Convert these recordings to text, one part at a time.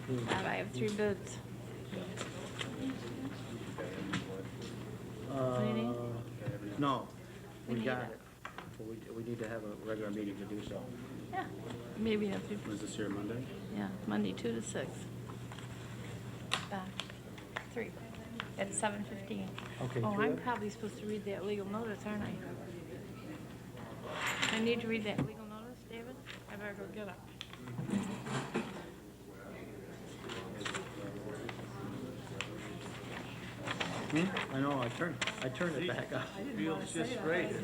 I have 3 bids. do you need? No, we need got it. it. But we need to have a regular meeting to do so. Yeah, maybe if you, Was this here Monday? yeah, Monday 2 to 6. Back, 3, at 7:15. Okay, Oh, 3 I'm of- probably supposed to read that legal notice, aren't I? I need to read that legal notice, David? I better go get it. I know, I turned it back up. Feels just right.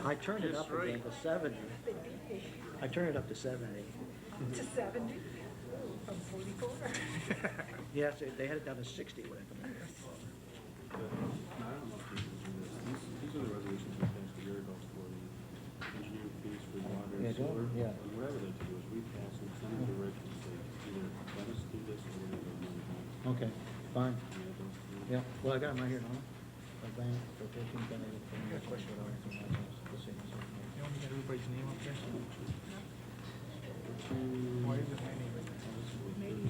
I turned it Just up again to 70. I turned it up to 70. To 70 from 44. Yes, they had it down to 60 when it I don't know if these are the resolutions we passed a year ago for the engineering fees for water Yeah, and sewer. yeah. And whatever they do is we pass them, send them to Rick and say, either let us do this or we're gonna go money. Okay, fine. We have those three. Yeah, well, I got them right here, no? Bank, quotation, question. You only got everybody's name up there? Why is it my name? Maybe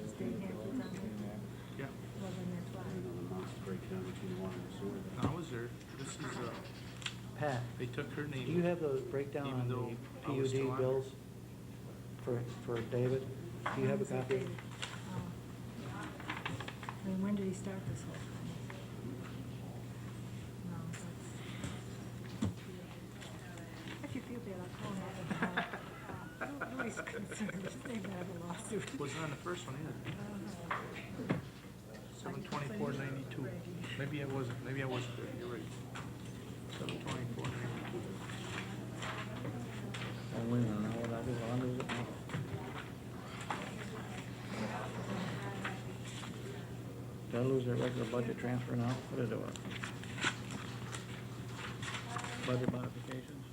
state Hampton's on there. Yeah, Well, then that's why. And then the amounts break down between water and sewer. I was there. This is, Pat, they took her name. do you have the breakdown Even on though the I was still on PUD bills for David? Do you have a copy? I mean, when did he start this whole thing? No, that's. If you feel bad, I'll call him. Louis concerned, they might have a lawsuit. Wasn't on the first one either. 724.92. Maybe I wasn't there. You're right. 724.92. Oh, wait a minute, now what I do, I'll lose it now. Did I lose their regular budget transfer now? What did I do? Budget modifications?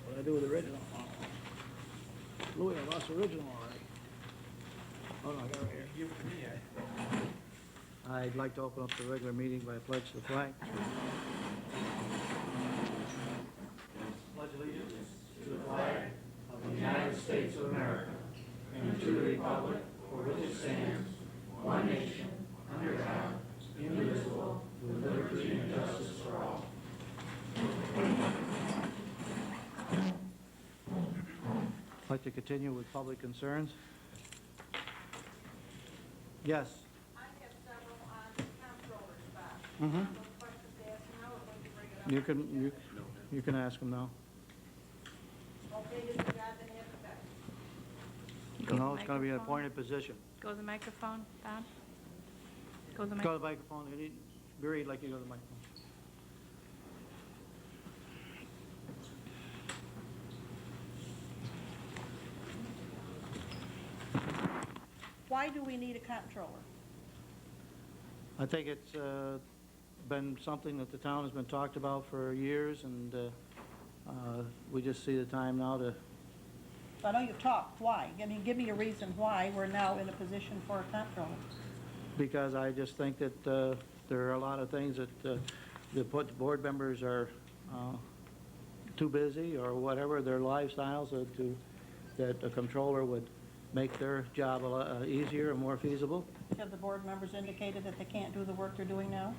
What did I do with the original? Louis, I lost the original already. Oh, no, I got it right here. Give it to me, I'd like to open up the regular meeting by a pledge to the flag. Pledge allegiance to the flag of the United States of America and to the republic for which it stands, one nation, under God, indivisible, with liberty and justice for all. I'd like to continue with public concerns. Yes. I have several on the comptroller's spot. Mm-hmm. Those questions to ask now, or when you bring it up? You can ask them now. Okay, this is God that has effect. No, it's gonna be an appointed position. Go to the microphone, Don. Go to the Go to microphone. the microphone, you need, Barry, like you go to the microphone. Why do we need a comptroller? I think it's been something that the town has been talked about for years, and we just see the time now to, I know you've talked, why? I mean, give me a reason why we're now in a position for a comptroller. because I just think that there are a lot of things that the board members are too busy or whatever, their lifestyles, that a controller would make their job a lot easier and more feasible. Have the board members indicated that they can't do the work they're doing now?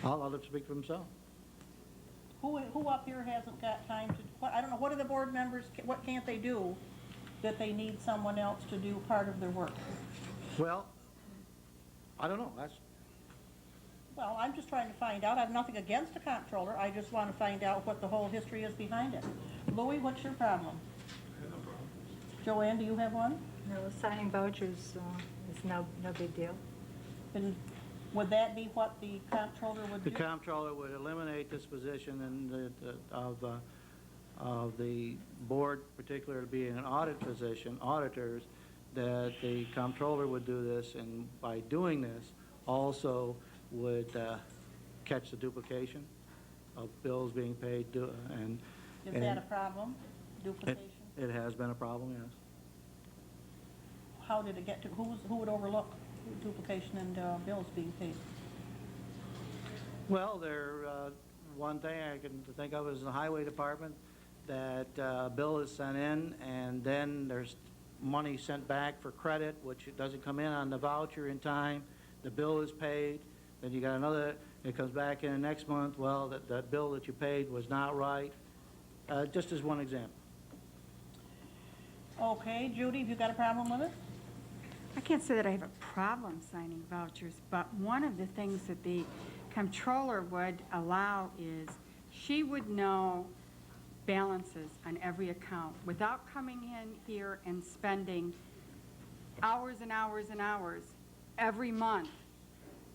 I'll let them speak for themselves. Who up here hasn't got time to, I don't know, what are the board members, what can't they do that they need someone else to do part of their work? Well, I don't know, Well, I'm just trying to find out. I have nothing against a comptroller. I just want to find out what the whole history is behind it. Louis, what's your problem? Joanne, do you have one? No, signing vouchers is no big deal. And would that be what the comptroller would the do? comptroller would eliminate this position and of the board, particularly being an audit position, auditors, that the comptroller would do this, and by doing this, also would catch the duplication of bills being paid, and Is that a problem, duplication? it has been a problem, yes. How did it get to, who would overlook duplication and bills being paid? Well, one thing I can think of is the highway department, that bill is sent in, and then there's money sent back for credit, which it doesn't come in on the voucher in time, the bill is paid, then you got another, it comes back in the next month, well, that bill that you paid was not right, just as one example. Okay, Judy, have you got a problem with it? I can't say that I have a problem signing vouchers, but one of the things that the comptroller would allow is she would know balances on every account without coming in here and spending hours and hours and hours every month.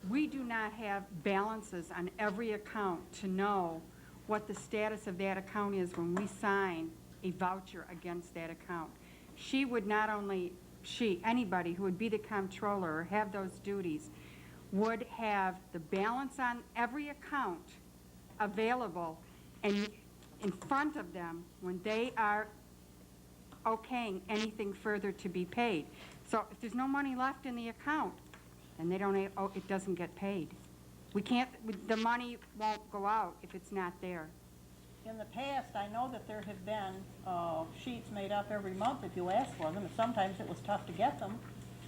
We do not have balances on every account to know what the status of that account is when we sign a voucher against that account. She would not only, anybody who would be the comptroller or have those duties would have the balance on every account available and in front of them when they are okaying anything further to be paid. So if there's no money left in the account, then they don't, it doesn't get paid. We can't, the money won't go out if it's not there. In the past, I know that there have been sheets made up every month if you asked for them, and sometimes it was tough to get them,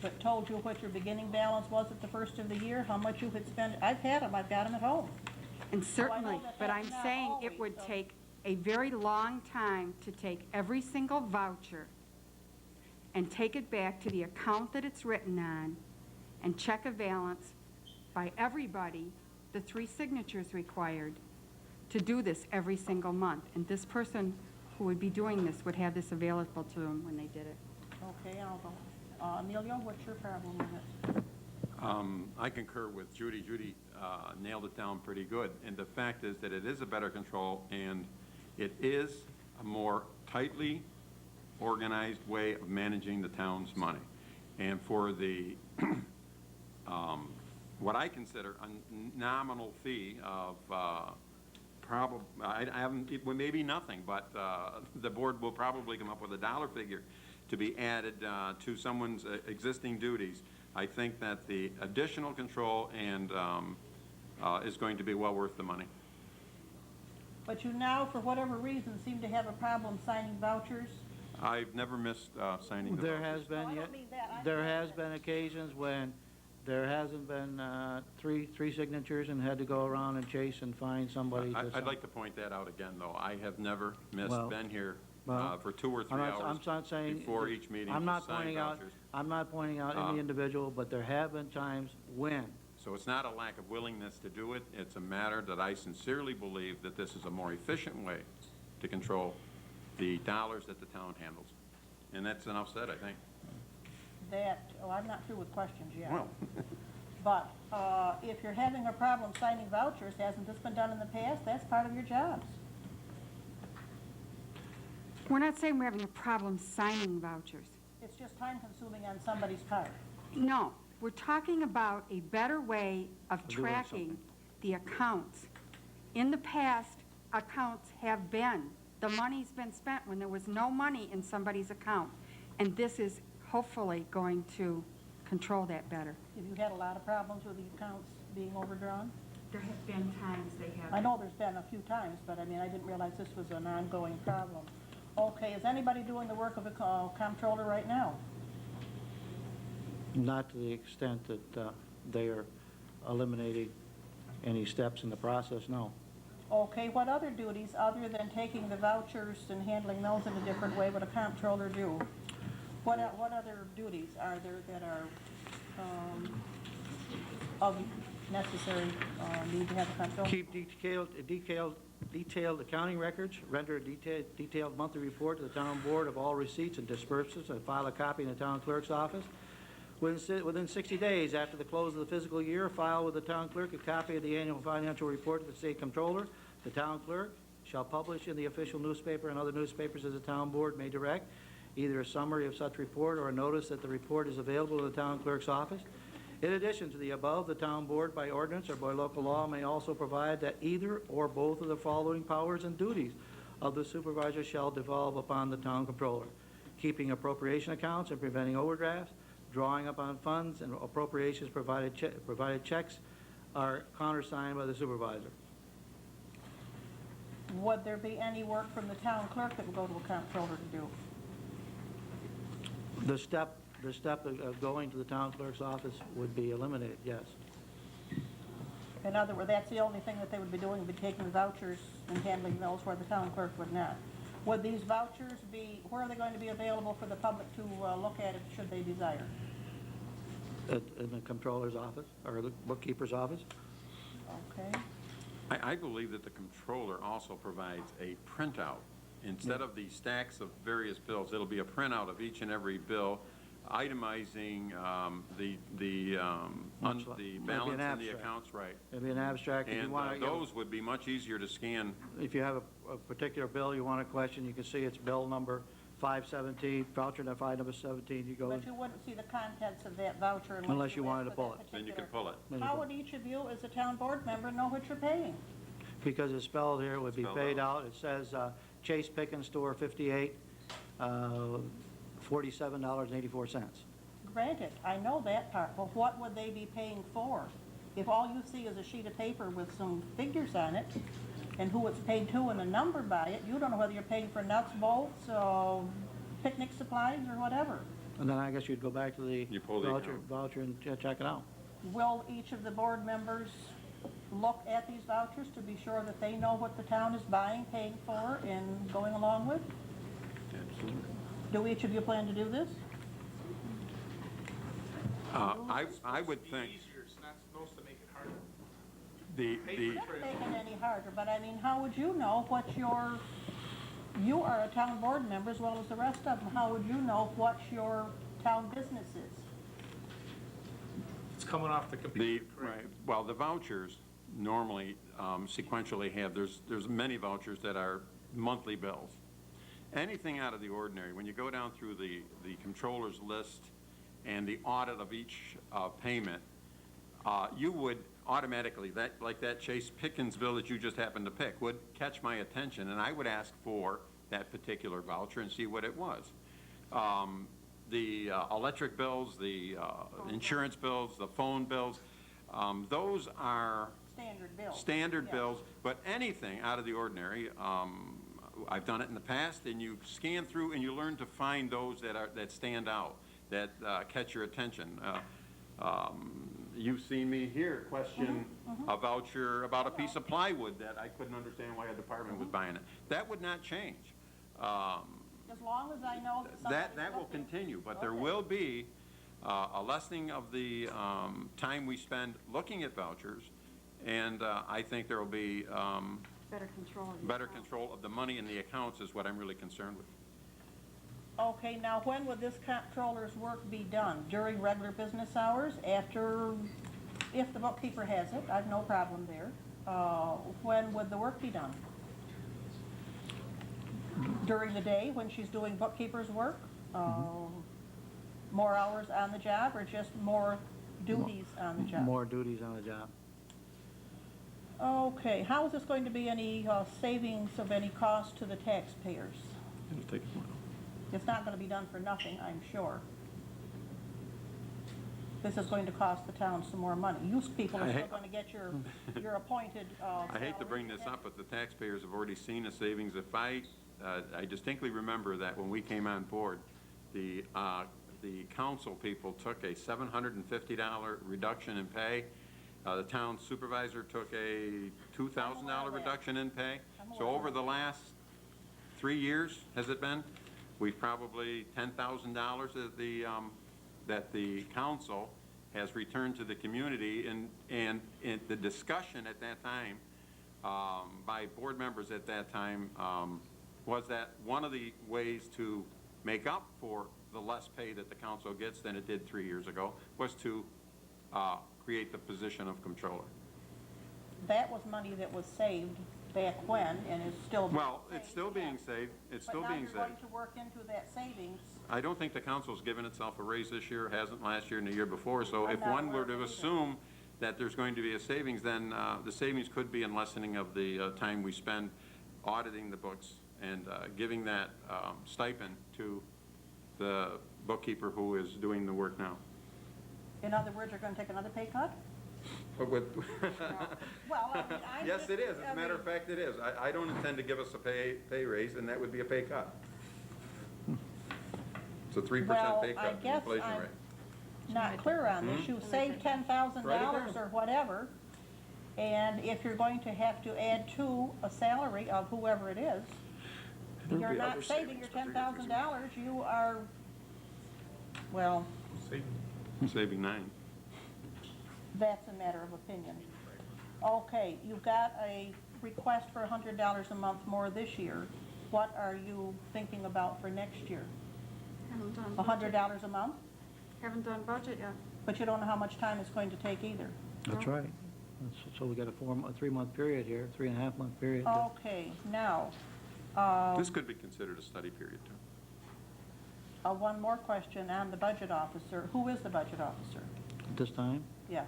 but told you what your beginning balance was at the first of the year, how much you had spent. I've had them, I've got them at home. And certainly, that but that's I'm not saying it always, would so- take a very long time to take every single voucher and take it back to the account that it's written on and check a balance by everybody, the 3 signatures required to do this every single month. And this person who would be doing this would have this available to them when they did it. Okay, I'll go. Emilio, what's your problem with it? I concur with Judy. Judy nailed it down pretty good. And the fact is that it is a better control, and it is a more tightly organized way of managing the town's money. And for the, what I consider a nominal fee of I haven't, it may be nothing, but the board will probably come up with a dollar figure to be added to someone's existing duties. I think that the additional control and is going to be well worth the money. But you now, for whatever reason, seem to have a problem signing vouchers. I've never missed signing the There vouchers. has been, No, I don't mean that. I there mean has that- been occasions when there hasn't been three signatures and had to go around and chase and find somebody. I'd like to point that out again, though. I have never missed, Well, been here well, for 2 or 3 hours I'm not saying. before each meeting I'm to not sign pointing out. vouchers. I'm not pointing out any individual, but there have been times when. So it's not a lack of willingness to do it. It's a matter that I sincerely believe that this is a more efficient way to control the dollars that the town handles. And that's enough said, I think. I'm not through with questions yet. Well, But if you're having a problem signing vouchers, hasn't this been done in the past? That's part of your jobs. We're not saying we're having a problem signing vouchers. It's just time consuming on somebody's part. No, we're talking about a better way of Doing tracking something. the accounts. In the past, accounts have been, the money's been spent when there was no money in somebody's account. And this is hopefully going to control that better. Have you had a lot of problems with the accounts being overdrawn? There have been times they have. I know there's been a few times, but I mean, I didn't realize this was an ongoing problem. Okay, is anybody doing the work of a comptroller right now? Not to the extent that they are eliminating any steps in the process, no. Okay, what other duties, other than taking the vouchers and handling those in a different way, would a comptroller do? What other duties are there that are of necessary need to have a comptroller? Keep detailed accounting records, render a detailed monthly report to the town board of all receipts and disbursements, and file a copy in the town clerk's office. Within 60 days after the close of the fiscal year, file with the town clerk a copy of the annual financial report to the state comptroller. The town clerk shall publish in the official newspaper and other newspapers as the town board may direct, either a summary of such report or a notice that the report is available in the town clerk's office. In addition to the above, the town board by ordinance or by local law may also provide that either or both of the following powers and duties of the supervisor shall devolve upon the town controller: keeping appropriation accounts and preventing overdrafts, drawing upon funds and appropriations provided checks are countersigned by the supervisor. Would there be any work from the town clerk that would go to a comptroller to do? The step of going to the town clerk's office would be eliminated, yes. In other words, that's the only thing that they would be doing, would be taking vouchers and handling those where the town clerk would not. Would these vouchers be, where are they going to be available for the public to look at it should they desire? In the comptroller's office, or the bookkeeper's office? Okay. I believe that the controller also provides a printout. Instead of the stacks of various bills, it'll be a printout of each and every bill, itemizing the Much like- maybe an balance in the abstract. accounts, right. Maybe an abstract, if you And want to, those would be much easier to scan. if you have a particular bill you want to question, you can see it's bill number 517, voucher number 517, you go, But you wouldn't see the contents of that voucher Unless you wanted to asked pull for that it. Then you can particular- pull it. Then you How pull would each of you, as a town board member, know what you're paying? because it's spelled here, it would be Spelled paid out. It says Chase Pickens Store 58, $47.84. Granted, I know that part, but what would they be paying for? If all you see is a sheet of paper with some figures on it, and who it's paid to and a number by it, you don't know whether you're paying for nuts, bolts, picnic supplies, or whatever. And then I guess you'd go back to the You pull the account. voucher and check it out. Will each of the board members look at these vouchers to be sure that they know what the town is buying, paying for, and going along with? Absolutely. Do each of you plan to do this? I would think Easier, it's not supposed to make it harder. the It doesn't make it any harder, but I mean, how would you know what you are a town board member as well as the rest of them, how would you know what your town business is? It's coming off the computer, correct? right, well, the vouchers normally sequentially have, there's many vouchers that are monthly bills. Anything out of the ordinary, when you go down through the controller's list and the audit of each payment, you would automatically, like that Chase Pickens bill that you just happened to pick, would catch my attention, and I would ask for that particular voucher and see what it was. The electric bills, the insurance bills, the phone bills, those are Standard bill. standard Yeah. bills, but anything out of the ordinary, I've done it in the past, and you scan through and you learn to find those that stand out, that catch your attention. You've seen me here question a voucher about a piece of plywood that I couldn't understand why a department was buying it. That would not change. As long as I know that somebody's That will looking. continue, but there Okay. will be a lessening of the time we spend looking at vouchers, and I think there will be Better control of your better account. control of the money in the accounts is what I'm really concerned with. Okay, now when would this comptroller's work be done? During regular business hours, after, if the bookkeeper has it, I've no problem there. When would the work be done? During the day, when she's doing bookkeeper's work? More hours on the job, or just more duties on the job? More duties on the job. Okay, how is this going to be any savings of any cost to the taxpayers? It'll take a while. It's not going to be done for nothing, I'm sure. This is going to cost the town some more money. You people are I still hate- going to get your appointed I hate to bring this up, but the taxpayers have already seen a savings. If I distinctly remember that when we came on board, the council people took a $750 reduction in pay. The town supervisor took a $2,000 reduction in pay. So over the last 3 years, has it been? We've probably $10,000 that the council has returned to the community, and the discussion at that time by board members at that time was that one of the ways to make up for the less pay that the council gets than it did 3 years ago was to create the position of controller. That was money that was saved back when, and is still being Well, saved, it's still being yes. saved, it's still But being now you're saved. going to work into that savings. I don't think the council's given itself a raise this year, hasn't last year and the year before, so I'm if not one aware were of to it either. assume that there's going to be a savings, then the savings could be in lessening of the time we spend auditing the books and giving that stipend to the bookkeeper who is doing the work now. In other words, you're going to take another pay cut? But with, Well, I mean, I'm yes, just- it is, as I a matter of mean, fact, it is. I don't intend to give us a pay raise, and that would be a pay cut. It's a 3% Well, pay I cut, the guess inflation I'm rate. not clear on this. You save $10,000 or whatever, and if you're going to have to add to a salary of whoever it is, There'll you're be not other saving your savings, but they're $10,000, you are, well, Saving 9. that's a matter of opinion. Okay, you've got a request for $100 a month more this year. What are you thinking about for next year? Haven't done budget. $100 a month? Haven't done budget yet. But you don't know how much time it's going to take either. That's right. So we got a 3-month period here, 3.5-month period. Okay, now, This could be considered a study period, too. one more question on the budget officer. Who is the budget officer? At this time, Yes.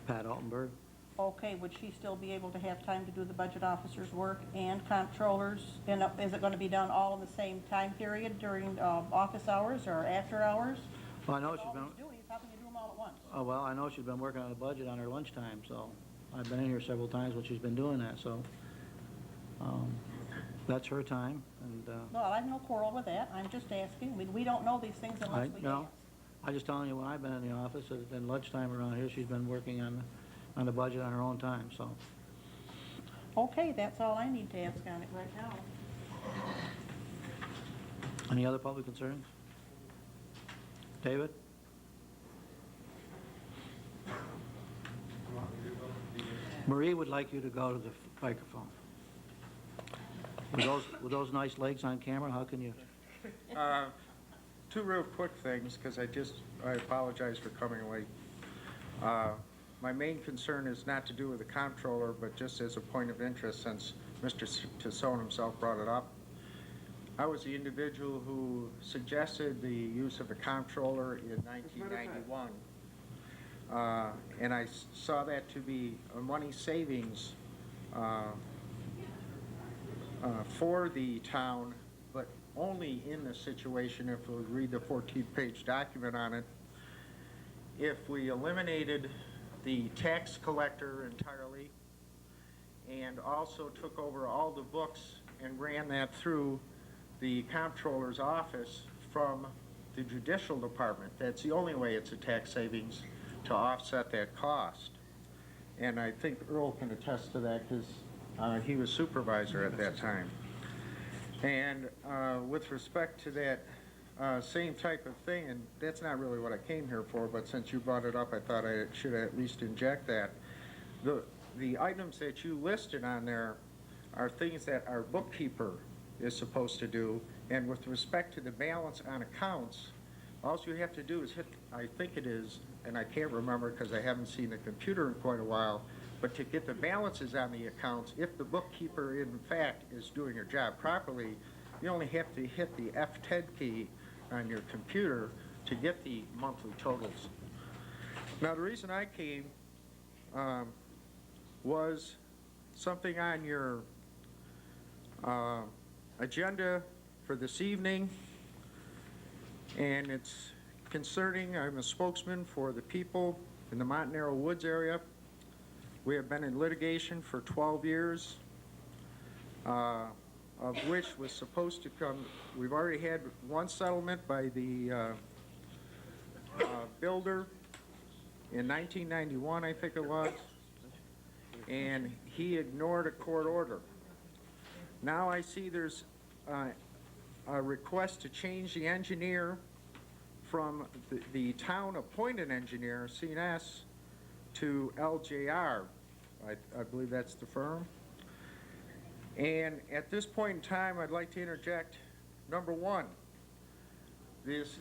Pat Altenberg. Okay, would she still be able to have time to do the budget officer's work and comptrollers? And is it going to be done all in the same time period during office hours or after hours? Well, I know With she's all been, these duties, how can you do them all at once? well, I know she's been working on the budget on her lunchtime, so I've been in here several times when she's been doing that, so that's her time, and Well, I have no quarrel with that. I'm just asking. We don't know these things unless we ask. I'm just telling you, when I've been in the office, at lunchtime around here, she's been working on the budget on her own time, so. Okay, that's all I need to ask on it right now. Any other public concerns? David? Marie would like you to go to the microphone. With those nice legs on camera, how can you? Two real quick things, because I apologize for coming late. My main concern is not to do with the comptroller, but just as a point of interest, since Mr. Tassone himself brought it up. I was the individual who suggested the use of a comptroller in 1991. And I saw that to be a money savings for the town, but only in the situation, if we read the 14-page document on it, if we eliminated the tax collector entirely and also took over all the books and ran that through the comptroller's office from the judicial department. That's the only way it's a tax savings to offset that cost. And I think Earl can attest to that because he was supervisor at that time. And with respect to that same type of thing, and that's not really what I came here for, but since you brought it up, I thought I should at least inject that. The items that you listed on there are things that our bookkeeper is supposed to do, and with respect to the balance on accounts, all you have to do is hit, I think it is, and I can't remember because I haven't seen the computer in quite a while, but to get the balances on the accounts, if the bookkeeper in fact is doing her job properly, you only have to hit the F10 key on your computer to get the monthly totals. Now the reason I came was something on your agenda for this evening, and it's concerning, I'm a spokesman for the people in the Montanaro Woods area. We have been in litigation for 12 years, of which was supposed to come, we've already had one settlement by the builder in 1991, I think it was, and he ignored a court order. Now I see there's a request to change the engineer from the town-appointed engineer, CNS, to LJR. I believe that's the firm. And at this point in time, I'd like to interject, number one, there's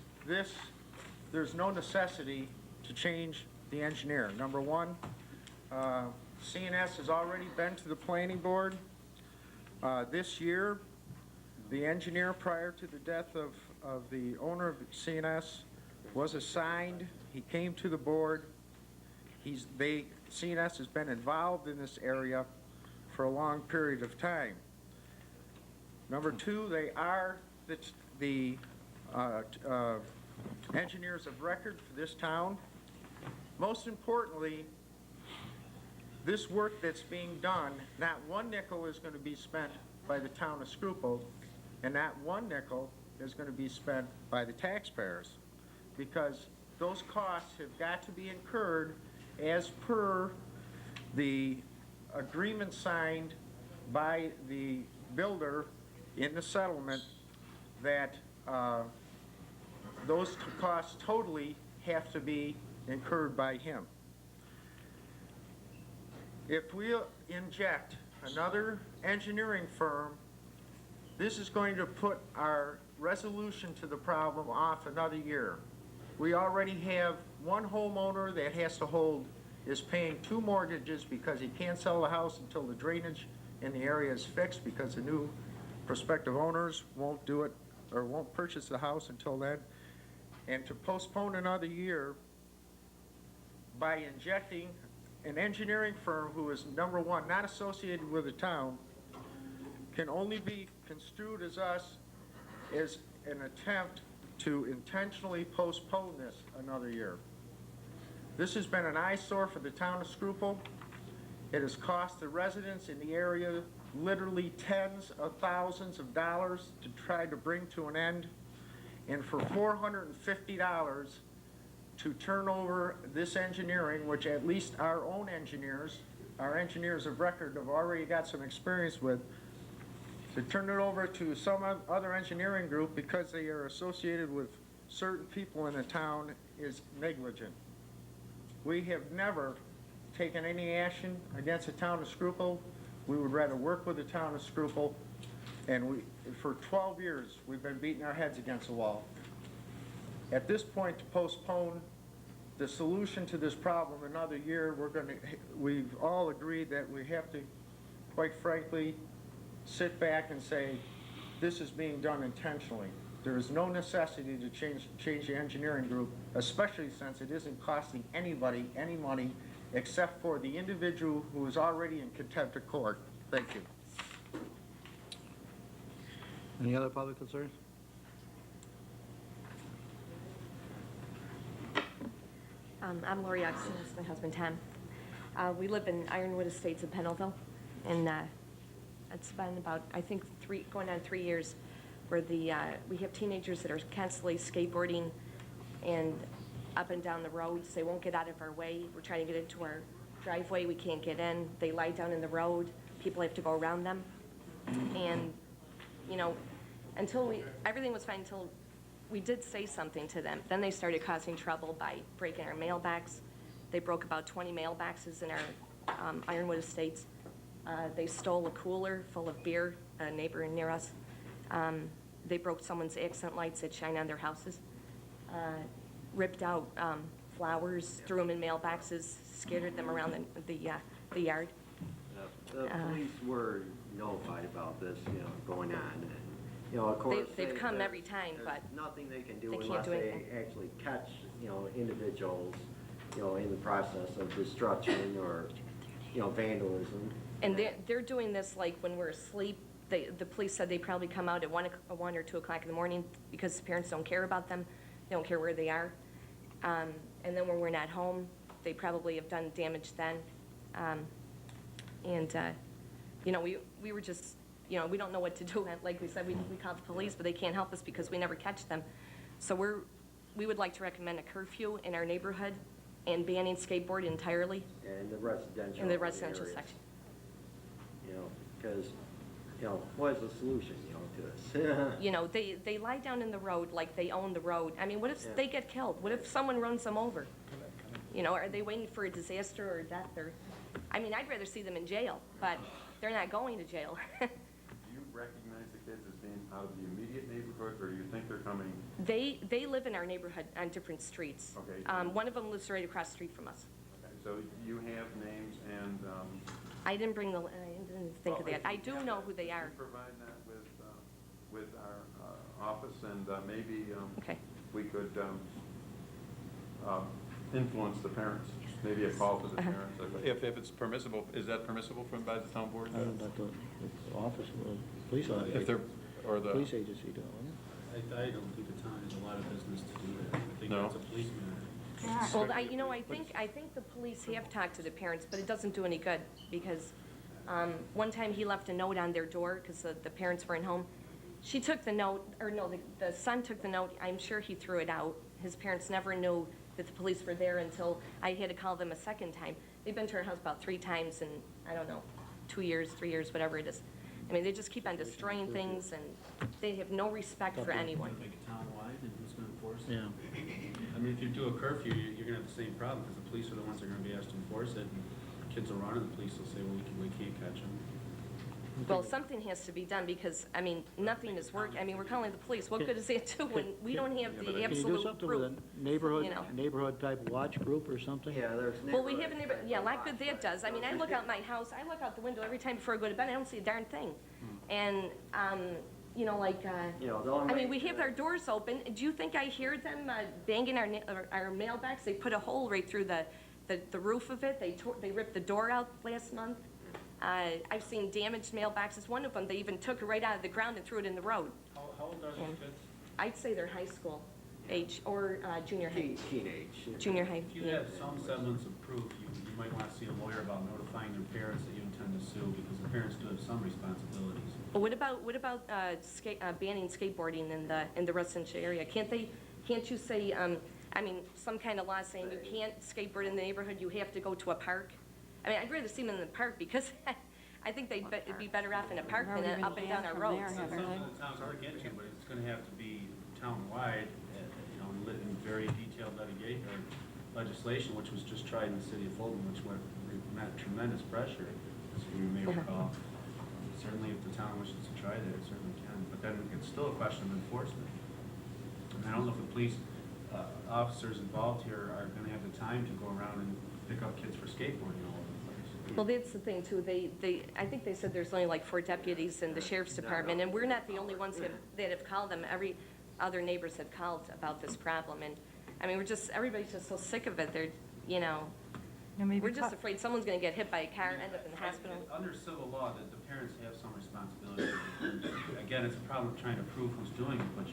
no necessity to change the engineer. Number one, CNS has already been to the planning board. This year, the engineer prior to the death of the owner of CNS was assigned. He came to the board. CNS has been involved in this area for a long period of time. Number two, they are the engineers of record for this town. Most importantly, this work that's being done, not one nickel is going to be spent by the town of Schroeppel, and not one nickel is going to be spent by the taxpayers, because those costs have got to be incurred as per the agreement signed by the builder in the settlement, that those costs totally have to be incurred by him. If we inject another engineering firm, this is going to put our resolution to the problem off another year. We already have one homeowner that is paying 2 mortgages because he can't sell the house until the drainage in the area is fixed, because the new prospective owners won't do it or won't purchase the house until then. And to postpone another year by injecting an engineering firm who is, number one, not associated with the town, can only be construed as an attempt to intentionally postpone this another year. This has been an eyesore for the town of Schroeppel. It has cost the residents in the area literally tens of thousands of dollars to try to bring to an end. And for $450 to turn over this engineering, which at least our own engineers, our engineers of record have already got some experience with, to turn it over to some other engineering group because they are associated with certain people in the town, is negligent. We have never taken any action against the town of Schroeppel. We would rather work with the town of Schroeppel, and for 12 years, we've been beating our heads against the wall. At this point, to postpone the solution to this problem another year, we've all agreed that we have to, quite frankly, sit back and say, this is being done intentionally. There is no necessity to change the engineering group, especially since it isn't costing anybody any money except for the individual who is already in contempt of court. Thank you. Any other public concerns? I'm Lori Oxton, this is my husband Tom. We live in Ironwood Estates in Pennellville, and it's been about, I think, going on 3 years where we have teenagers that are constantly skateboarding and up and down the roads. They won't get out of our way. We're trying to get into our driveway. We can't get in. They lie down in the road. People have to go around them. And, you know, everything was fine until we did say something to them. Then they started causing trouble by breaking our mailbox. They broke about 20 mailboxes in our Ironwood Estates. They stole a cooler full of beer, a neighbor near us. They broke someone's accent lights that shine on their houses. Ripped out flowers, threw them in mailboxes, scattered them around the yard. The police were notified about this, going on. And, of course, they've come every time, there's but nothing they can do they can't unless do they anything. actually catch, individuals, in the process of destruction or, vandalism. And they're doing this like when we're asleep. The police said they probably come out at 1 or 2 o'clock in the morning because the parents don't care about them. They don't care where they are. And then when we're not home, they probably have done damage then. We were just, we don't know what to do. Like we said, we called the police, but they can't help us because we never catch them. So we would like to recommend a curfew in our neighborhood and banning skateboard entirely. And the residential. In the residential areas. section. Because, what is the solution, to this? They lie down in the road like they own the road. I mean, what if they get killed? What if someone runs them over? Are they waiting for a disaster or death? I'd rather see them in jail, but they're not going to jail. Do you recognize the kids as being out of the immediate neighborhood, or do you think they're coming? They live in our neighborhood on different streets. Okay. One of them lives right across the street from us. Okay, so you have names and, I didn't think of that. I do know who they are. Can you provide that with our office, and maybe Okay. we could influence the parents, maybe a call to the parents. If it's permissible, is that permissible by the town board? I don't know, the office, police office. If they're, or the. Police agency doing it. I don't think the town has a lot of business to do that. I think No. that's a police matter. Well, I think the police have talked to the parents, but it doesn't do any good because one time he left a note on their door because the parents weren't home, She took the note, or no, the son took the note. I'm sure he threw it out. His parents never knew that the police were there until I had to call them a second time. They've been to our house about 3 times in, I don't know, 2 years, 3 years, whatever it is. I mean, they just keep on destroying things, and they have no respect for anyone. Make it town-wide, and who's gonna enforce it? Yeah. I mean, if you do a curfew, you're gonna have the same problem, because the police are the ones that are gonna be asked to enforce it, and kids will run, and the police will say, well, we can't catch them. Well, something has to be done because, I mean, nothing is working. I mean, we're calling the police. What good is that do when we don't have the Can you do absolute something with proof? a you know. neighborhood type watch group or something? Yeah, there's. Well, we have a neighbor, yeah, like good that does. I mean, I look out my house, I look out the window every time before I go to bed, I don't see a darn thing. And, you know, like, You know, the only I mean, way- we have our doors open. Do you think I hear them banging our mailbox? They put a hole right through the roof of it. They ripped the door out last month. I've seen damaged mailboxes. One of them, they even took it right out of the ground and threw it in the road. How old are these kids? I'd say they're high school age or junior high. Teenage. Junior high. If you yeah. have some semblance of proof, you might want to see a lawyer about notifying their parents that you intend to sue, because the parents do have some responsibilities. But what about banning skateboarding in the residential area? Can't you say, I mean, some kind of law saying you can't skateboard in the neighborhood, you have to go to a park? I mean, I'd rather see them in the park because I think they'd be better off in a park than up and down our roads. Some of the towns are getting to, but it's gonna have to be town-wide, you know, in very detailed legislation, which was just tried in the city of Fulton, which met tremendous pressure, as you may recall. Certainly, if the town wishes to try that, it certainly can, but then it's still a question of enforcement. And I don't know if the police officers involved here are gonna have the time to go around and pick up kids for skateboarding all over the place. Well, that's the thing too. I think they said there's only like 4 deputies in the sheriff's department, and we're not the only ones that have called them. Every other neighbors have called about this problem, and I mean, everybody's just so sick of it. They're, you know, we're just afraid someone's going to get hit by a car, end up in the hospital. Under civil law, the parents have some responsibility. And again, it's a problem of trying to prove who's doing it, but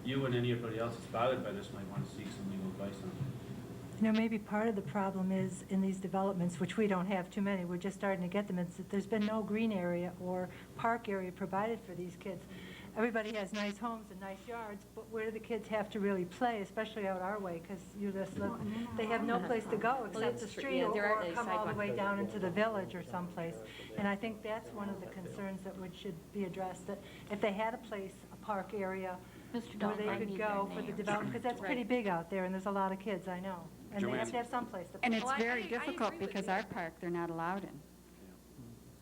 you and anybody else that's bothered by this might want to seek some legal advice on it. You know, maybe part of the problem is in these developments, which we don't have too many, we're just starting to get them, is that there's been no green area or park area provided for these kids. Everybody has nice homes and nice yards, but where do the kids have to really play, especially out our way, because you just live, they have no place to go except the that's true. street Yeah, or there aren't any come all the way sidewalks. down into the village or someplace. And I think that's one of the concerns that should be addressed, that if they had a place, a park area, where they could go for the development, because that's pretty big out there, and there's a lot of kids, I know. And they have to have someplace to play. And it's Oh, I very agree difficult with because you. our park, they're not allowed in.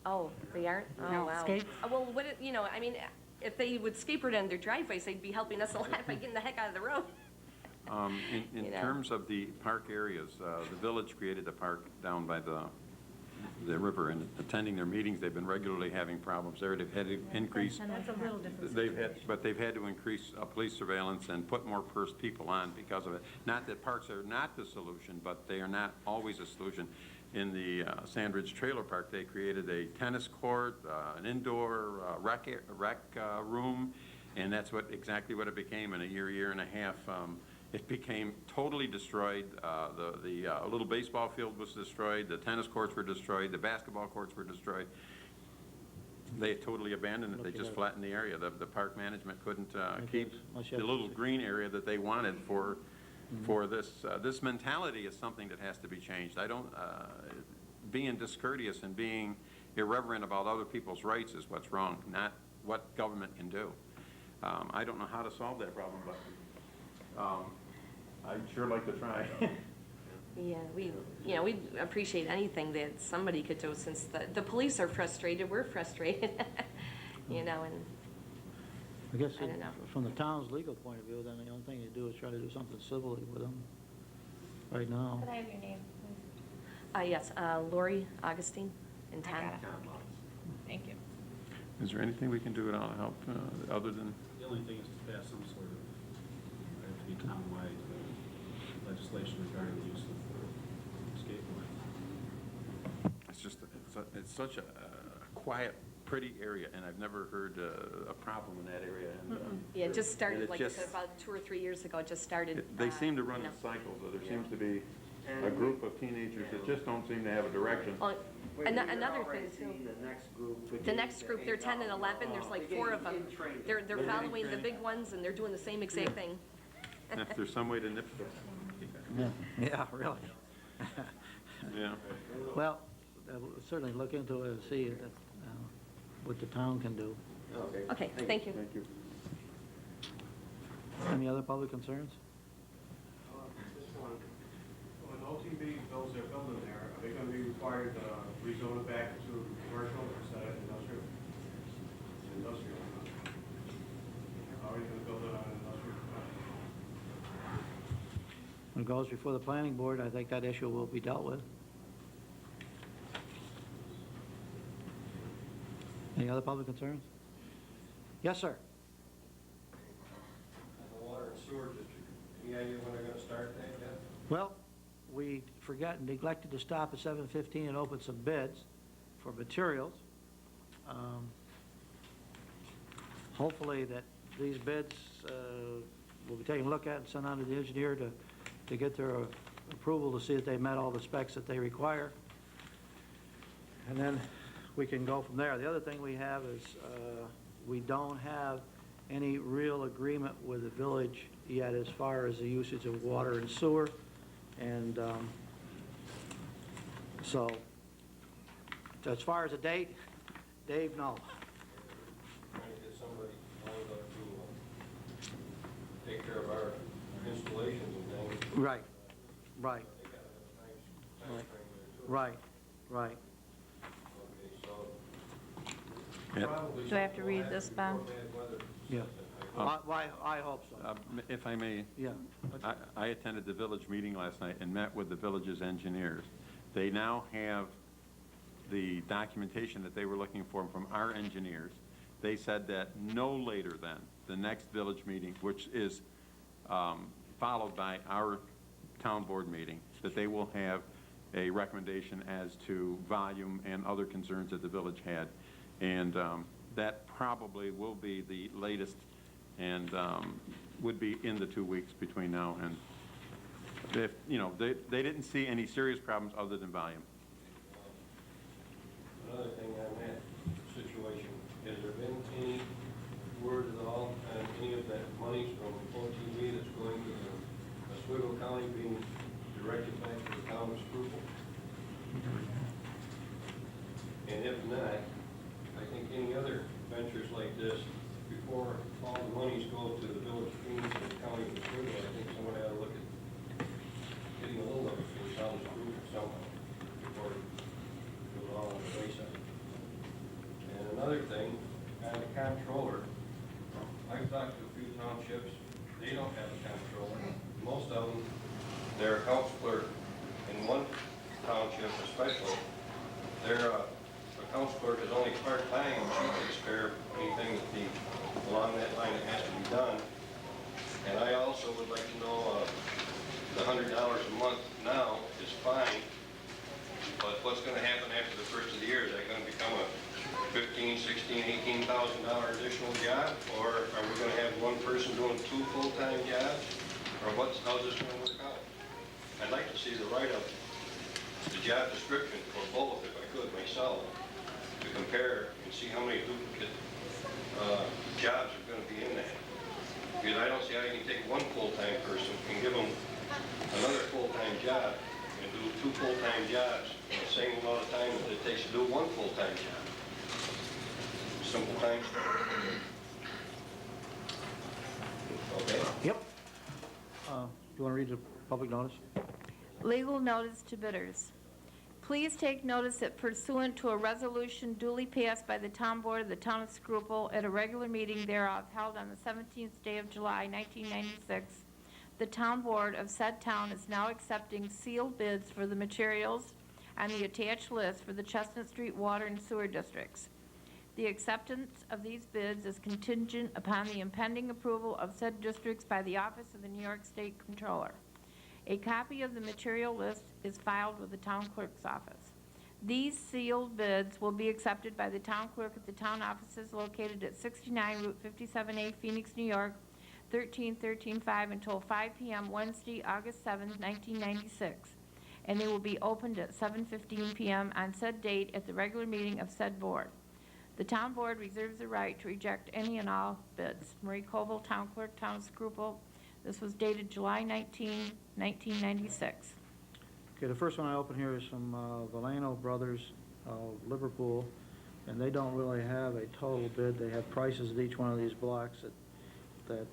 Oh, they aren't? Oh, No, wow. skate- Well, you know, I mean, if they would skateboard on their driveways, they'd be helping us a lot by getting the heck out of the road. In You know. terms of the park areas, the village created a park down by the river, and attending their meetings, they've been regularly having problems there. They've had to increase, That's a little different they've had to increase police surveillance and put more people on because of it. Not that parks are not the solution, but they are not always a solution. In the Sandridge Trailer Park, they created a tennis court, an indoor rec room, and that's exactly what it became in a year and a half. It became totally destroyed. The little baseball field was destroyed. The tennis courts were destroyed. The basketball courts were destroyed. They totally abandoned it. They just flattened the area. The park management couldn't keep the little green area that they wanted for this. This mentality is something that has to be changed. Being discourteous and being irreverent about other people's rights is what's wrong, not what government can do. I don't know how to solve that problem, but I'd sure like to try. Yeah, we appreciate anything that somebody could do, since the police are frustrated, we're frustrated, you know, and I guess I don't know. from the town's legal point of view, then the only thing you do is try to do something civilly with them right now. Could I have your name, please? yes, Lori Augustine in town. got it. Thank you. Is there anything we can do to help other than? The only thing is to pass some sort of, have to be town-wide legislation regarding the use of skateboarding. It's such a quiet, pretty area, and I've never heard a problem in that area. And, Yeah, it just started, and like I said, about 2 or 3 years ago, it just started. They seem to run you in know. cycles. There seems to be a group of teenagers that just don't seem to have a direction. Well, Wait, you're Another already thing too. seeing the next group. The beginning next to group, they're 10 and 11, there's like 4 of them. They're following the big ones and they're doing the same exact thing. If there's some way to nip it. Yeah, really. Yeah. Well, we'll certainly look into it and see what the town can do. Okay, thank you. Thank you. Any other public concerns? When OTB builds their building there, are they gonna be required to rezone it back to commercial or is that industrial? It's industrial. How are you gonna build it on an industrial property? When it goes before the planning board, I think that issue will be dealt with. Any other public concerns? Yes, sir. The water and sewer district, any idea when they're gonna start that yet? Well, we forgot and neglected to stop at 7:15 and open some bids for materials. Hopefully that these bids will be taken a look at and sent on to the engineer to get their approval to see that they met all the specs that they require. And then we can go from there. The other thing we have is we don't have any real agreement with the village yet as far as the usage of water and sewer. And so, as far as a date, Dave, no. Trying to get somebody lined up to take care of our installations and things. Right, right, They gotta have a time Right. frame there too. right. Okay, so. Yeah. probably Do I have to read we'll this, before Bob? bad weather Yeah. sets in, I think. I hope so. If I may, Yeah. I attended the village meeting last night and met with the village's engineers. They now have the documentation that they were looking for from our engineers. They said that no later than the next village meeting, which is followed by our town board meeting, that they will have a recommendation as to volume and other concerns that the village had. And that probably will be the latest and would be in the 2 weeks between now and, if, you know, they didn't see any serious problems other than volume. Another thing on that situation, has there been any word at all on any of that money from OTV that's going to the Oswego County being directed back to the town of Schroeppel? And if not, I think any other ventures like this, before all the monies go to the village of Phoenix and the county of Oswego, I think someone ought to look at getting a hold of it from the town of Schroeppel somehow before it goes all on the wayside. And another thing, on the comptroller, I've talked to a few townships, they don't have a comptroller. Most of them, their accounts clerk, in one township especially, their accounts clerk is only part-time, and she takes care of anything that along that line that has to be done. And I also would like to know, the $100 a month now is fine, but what's gonna happen after the first of the year? Is that gonna become a $15,000, $16,000, $18,000 additional job? Or are we gonna have one person doing 2 full-time jobs? Or how's this gonna work out? I'd like to see the write-up, the job description for both, if I could myself, to compare and see how many duplicate jobs are gonna be in that. Because I don't see how you can take one full-time person and give them another full-time job and do 2 full-time jobs in the same amount of time that it takes to do 1 full-time job. Simple time. Okay? Yep. You want to read the public notice? Legal notice to bidders. Please take notice that pursuant to a resolution duly passed by the town board of the town of Schroeppel at a regular meeting thereof held on the 17th day of July, 1996, the town board of said town is now accepting sealed bids for the materials on the attached list for the Chestnut Street Water and Sewer Districts. The acceptance of these bids is contingent upon the impending approval of said districts by the Office of the New York State Comptroller. A copy of the material list is filed with the town clerk's office. These sealed bids will be accepted by the town clerk at the town offices located at 69 Route 57A, Phoenix, New York, 13135 until 5 p.m. Wednesday, August 7, 1996. and they will be opened at 7:15 p.m. on said date at the regular meeting of said board. The town board reserves the right to reject any and all bids. Marie Koval, Town Clerk, Town of Schroeppel. This was dated July 19, 1996. Okay, the first one I open here is from Valeno Brothers of Liverpool, and they don't really have a total bid. They have prices at each one of these blocks that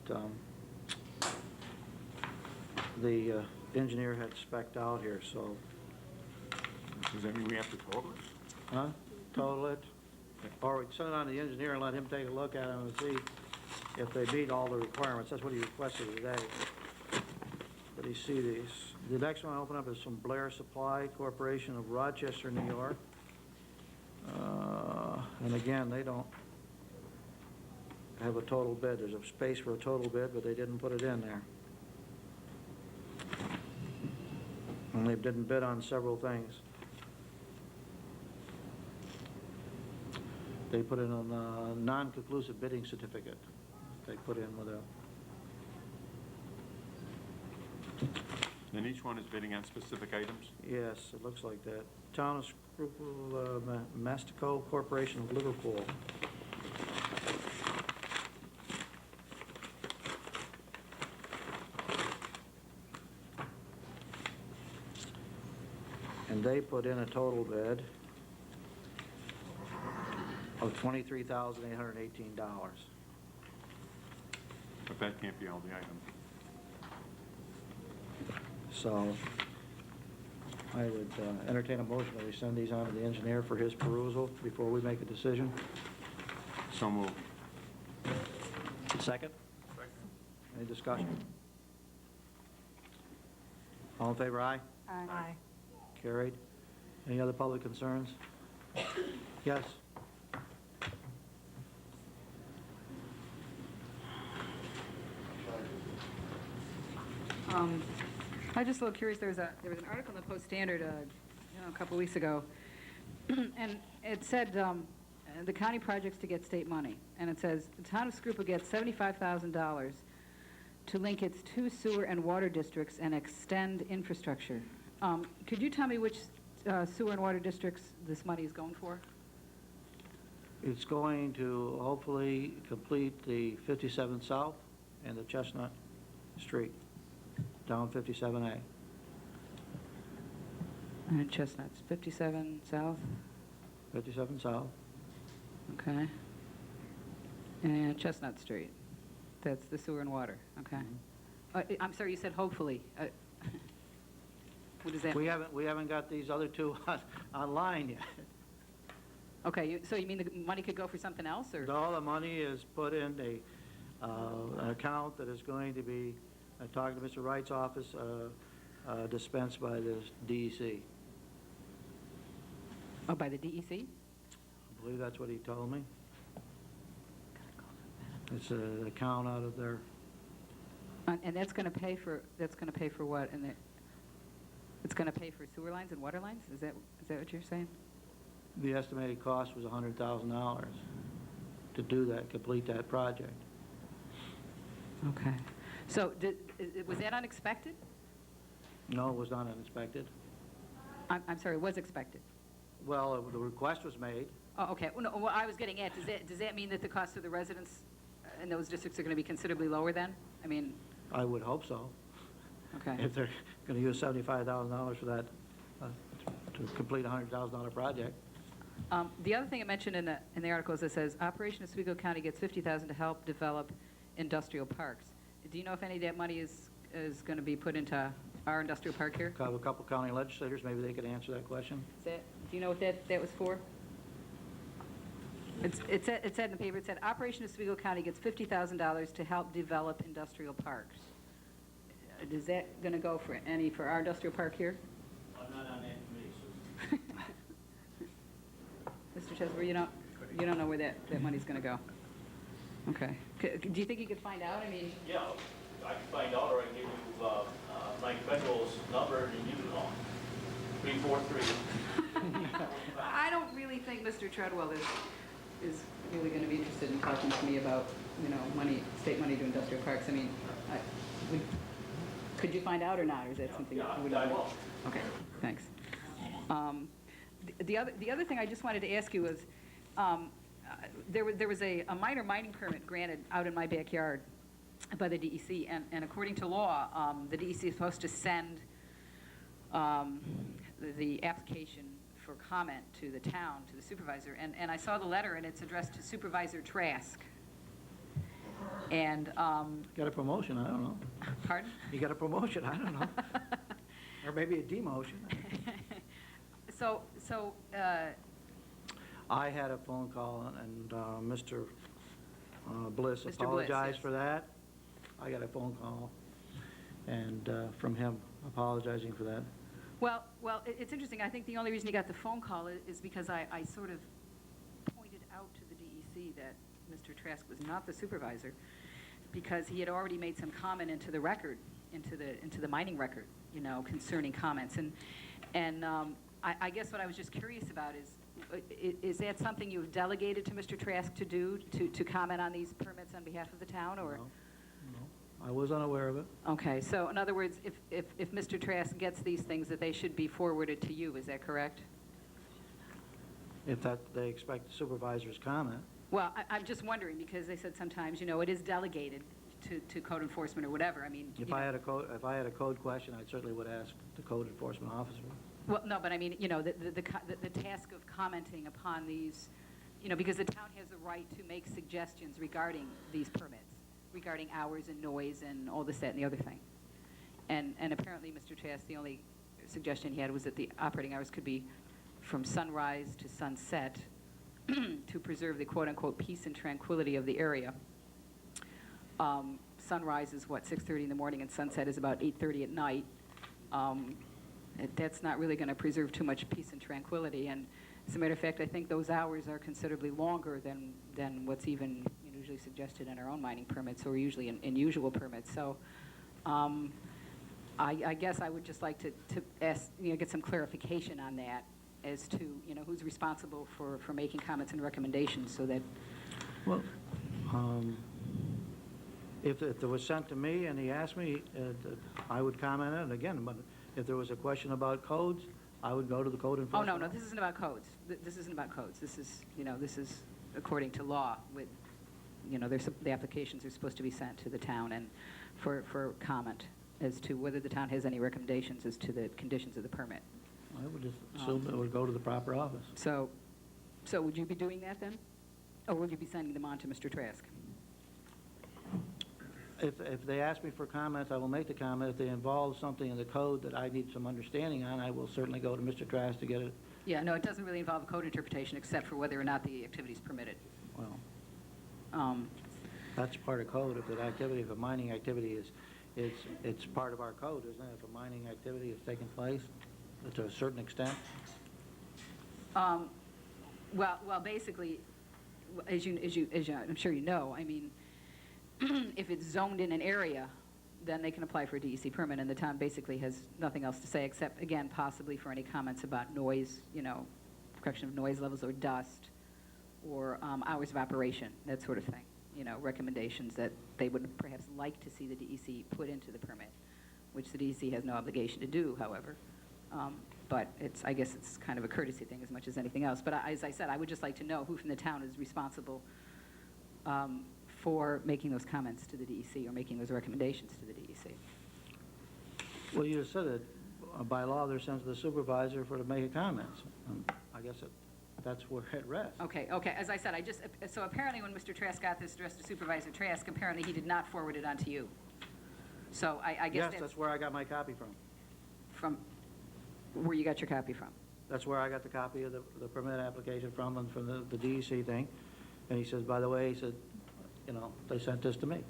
the engineer had spec'd out here, so, Does that mean we have to total it? huh? Total it, or we send it on to the engineer and let him take a look at them and see if they meet all the requirements. That's what he requested today. But you see these. The next one I open up is from Blair Supply Corporation of Rochester, New York. And again, they don't have a total bid. There's a space for a total bid, but they didn't put it in there. And they didn't bid on several things. They put in a non-conclusive bidding certificate. They put in with a... And each one is bidding on specific items? Yes, it looks like that. Town of Schroeppel, Mastico Corporation of Liverpool. And they put in a total bid of $23,818. But that can't be all the items. So I would entertain a motion that we send these on to the engineer for his perusal before we make a decision. So moved. Second? Any discussion? All in favor, aye? Aye. Carried. Any other public concerns? Yes? I'm just a little curious. There was an article in the Post-Standard a couple weeks ago, and it said the county projects to get state money. And it says the town of Schroeppel gets $75,000 to link its 2 sewer and water districts and extend infrastructure. Could you tell me which sewer and water districts this money is going for? It's going to hopefully complete the 57 South and the Chestnut Street, down 57A. Chestnuts, 57 South, 57 South. okay. And Chestnut Street. That's the sewer and water, okay. I'm sorry, you said hopefully. What does that mean? We haven't got these other two online yet. Okay, so you mean the money could go for something else, or? All the money is put in an account that is going to be, talking to Mr. Wright's office, dispensed by the DEC. Oh, by the DEC? I believe that's what he told me. It's an account out of their, And that's going to pay for what? And it's going to pay for sewer lines and water lines? Is that what you're saying? the estimated cost was $100,000 to do that, complete that project. Okay. So was that unexpected? No, it was not unexpected. I'm sorry, was expected? Well, the request was made. Oh, okay. Well, no, what I was getting at, does that mean that the cost of the residents in those districts are going to be considerably lower then? I mean... I would hope so. Okay. If they're going to use $75,000 for that, to complete a $100,000 project. The other thing I mentioned in the article is it says, Operation Oswego County gets $50,000 to help develop industrial parks. Do you know if any of that money is going to be put into our industrial park here? Have a couple county legislators, maybe they could answer that question. Do you know what that was for? It said in the paper, it said, Operation Oswego County gets $50,000 to help develop industrial parks. Is that going to go for our industrial park here? I'm not on that committee, so. Mr. Chesler, you don't know where that money's going to go? Okay. Do you think you could find out? I mean... Yeah, I can find out, or I can give you Frank Beckles' number, and you can call 343. I don't really think Mr. Treadwell is really going to be interested in talking to me about, state money to industrial parks. I mean, could you find out or not, or is that something? Yeah, you would I know? will. Okay, thanks. The other thing I just wanted to ask you was, there was a minor mining permit granted out in my backyard by the DEC, and according to law, the DEC is supposed to send the application for comment to the town, to the supervisor, and I saw the letter, and it's addressed to Supervisor Trask. And, Got a promotion, I don't know. pardon? You got a promotion, I don't know. Or maybe a demotion. So, I had a phone call, and Mr. Bliss Mr. Bliss, apologized yes. for that. I got a phone call, and from him apologizing for that. well, it's interesting. I think the only reason he got the phone call is because I sort of pointed out to the DEC that Mr. Trask was not the supervisor, because he had already made some comment into the record, into the mining record, you know, concerning comments. And I guess what I was just curious about is that something you've delegated to Mr. Trask to do, to comment on these permits on behalf of the town, or? No, I was unaware of it. Okay, so in other words, if Mr. Trask gets these things, that they should be forwarded to you, is that correct? If that, they expect the supervisor's comment. Well, I'm just wondering, because they said sometimes, you know, it is delegated to code enforcement or whatever. I mean, If you I know. had a code question, I certainly would ask the code enforcement officer. Well, no, but I mean, you know, the task of commenting upon these, you know, because the town has the right to make suggestions regarding these permits, regarding hours and noise and all this, that, and the other thing. And apparently, Mr. Trask, the only suggestion he had was that the operating hours could be from sunrise to sunset to preserve the quote-unquote peace and tranquility of the area. Sunrise is, 6:30 in the morning, and sunset is about 8:30 at night. That's not really going to preserve too much peace and tranquility. And as a matter of fact, I think those hours are considerably longer than what's even usually suggested in our own mining permits, or usually in usual permits. So I guess I would just like to ask, get some clarification on that as to, who's responsible for making comments and recommendations, so that... Well, if it was sent to me and he asked me, I would comment on it again. But if there was a question about codes, I would go to the code Oh, enforcement. no, this isn't about codes. This isn't about codes. This is, this is according to law. With, the applications are supposed to be sent to the town and for comment as to whether the town has any recommendations as to the conditions of the permit. I would just assume it would go to the proper office. So would you be doing that then? Or will you be sending them on to Mr. Trask? If they ask me for comments, I will make the comment. If they involve something in the code that I need some understanding on, I will certainly go to Mr. Trask to get it. Yeah, no, it doesn't really involve code interpretation except for whether or not the activity is permitted. Well, that's part of code. If a mining activity it's part of our code, isn't it? If a mining activity is taking place to a certain extent. Well, basically, as I'm sure you know, I mean, if it's zoned in an area, then they can apply for a DEC permit, and the town basically has nothing else to say except, again, possibly for any comments about noise, correction of noise levels or dust, or hours of operation, that sort of thing. Recommendations that they would perhaps like to see the DEC put into the permit, which the DEC has no obligation to do, however. But I guess it's kind of a courtesy thing as much as anything else. But as I said, I would just like to know who from the town is responsible for making those comments to the DEC or making those recommendations to the DEC. Well, you just said that by law they're sent to the supervisor to make comments. I guess that's where it rests. Okay. As I said, so apparently when Mr. Trask got this addressed to Supervisor Trask, apparently he did not forward it on to you. So I guess Yes, that's where I got my copy from. From where you got your copy from. That's where I got the copy of the permit application from, and from the DEC thing. And he says, by the way, he said, they sent this to me.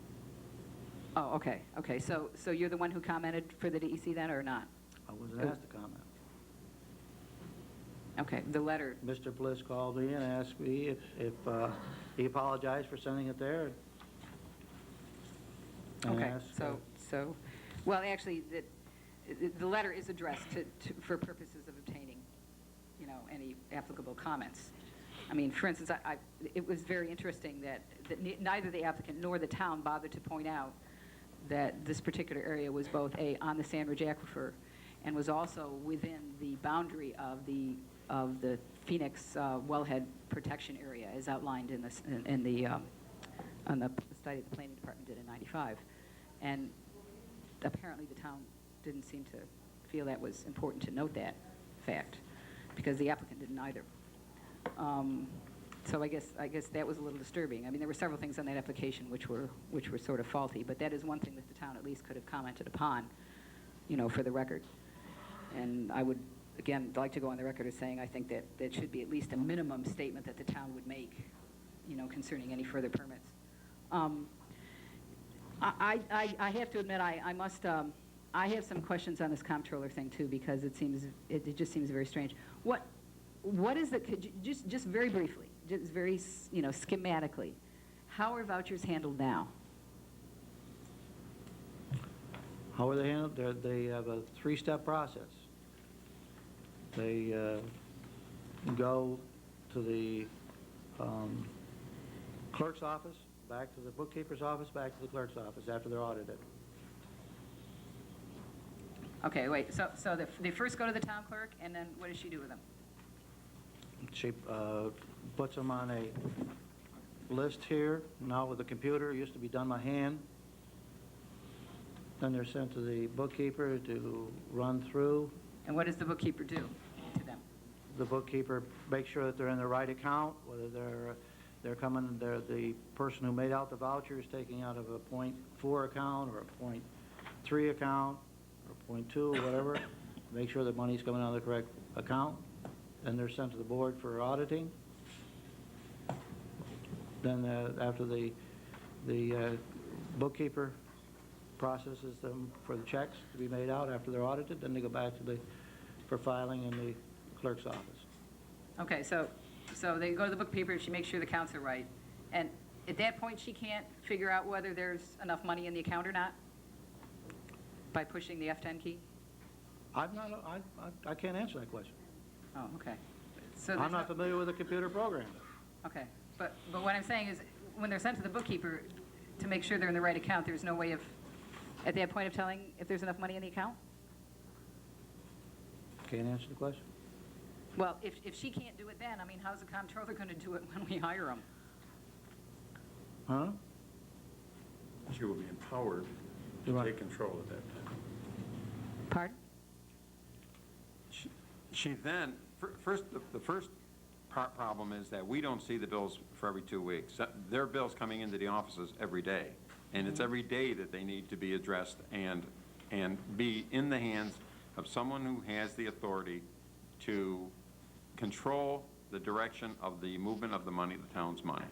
Oh, okay. So you're the one who commented for the DEC then, or not? I wasn't asked to comment. Okay, the letter. Mr. Bliss called me and asked me if he apologized for sending it there. And Okay, asked, so, well, actually, the letter is addressed for purposes of obtaining, any applicable comments. I mean, for instance, it was very interesting that neither the applicant nor the town bothered to point out that this particular area was both on the Sand Ridge Aquifer and was also within the boundary of the Phoenix wellhead protection area, as outlined in this, in the on the study the planning department did in '95, and apparently the town didn't seem to feel that was important to note that fact, because the applicant didn't either. So I guess that was a little disturbing. I mean, there were several things on that application which were sort of faulty, but that is one thing that the town at least could have commented upon, you know, for the record. And I would, again, like to go on the record as saying I think that that should be at least a minimum statement that the town would make, you know, concerning any further permits. I have to admit, I must, I have some questions on this comptroller thing too, because it just seems very strange. What is the, could you, just very briefly, just very, you know, schematically, how are vouchers handled now? How are they handled? They have a three-step process. They go to the clerk's office, back to the bookkeeper's office, back to the clerk's office after they're audited. Okay, wait, so they first go to the town clerk, and then what does she do with them? She puts them on a list here. Now with the computer, it used to be done by hand. Then they're sent to the bookkeeper to run through. And what does the bookkeeper do to them? The bookkeeper makes sure that they're in the right account, whether they're coming, the person who made out the voucher is taking out of a .4 account or a .3 account or .2 or whatever. Make sure the money's coming out of the correct account. Then they're sent to the board for auditing. Then after the bookkeeper processes them for the checks to be made out after they're audited, then they go back to for filing in the clerk's office. Okay, so they go to the bookkeeper, she makes sure the accounts are right, and at that point, she can't figure out whether there's enough money in the account or not by pushing the F10 key? I can't answer that question. Oh, okay. So I'm not familiar with the computer program. Okay, but what I'm saying is, when they're sent to the bookkeeper to make sure they're in the right account, there's no way of, at that point, of telling if there's enough money in the account? Can't answer the question. Well, if she can't do it then, I mean, how's the comptroller going to do it when we hire him? Huh? She will be empowered to Right. take control at that time. Pardon? She then, the first problem is that we don't see the bills for every 2 weeks. Their bills coming into the offices every day, and it's every day that they need to be addressed and be in the hands of someone who has the authority to control the direction of the movement of the money, the town's money.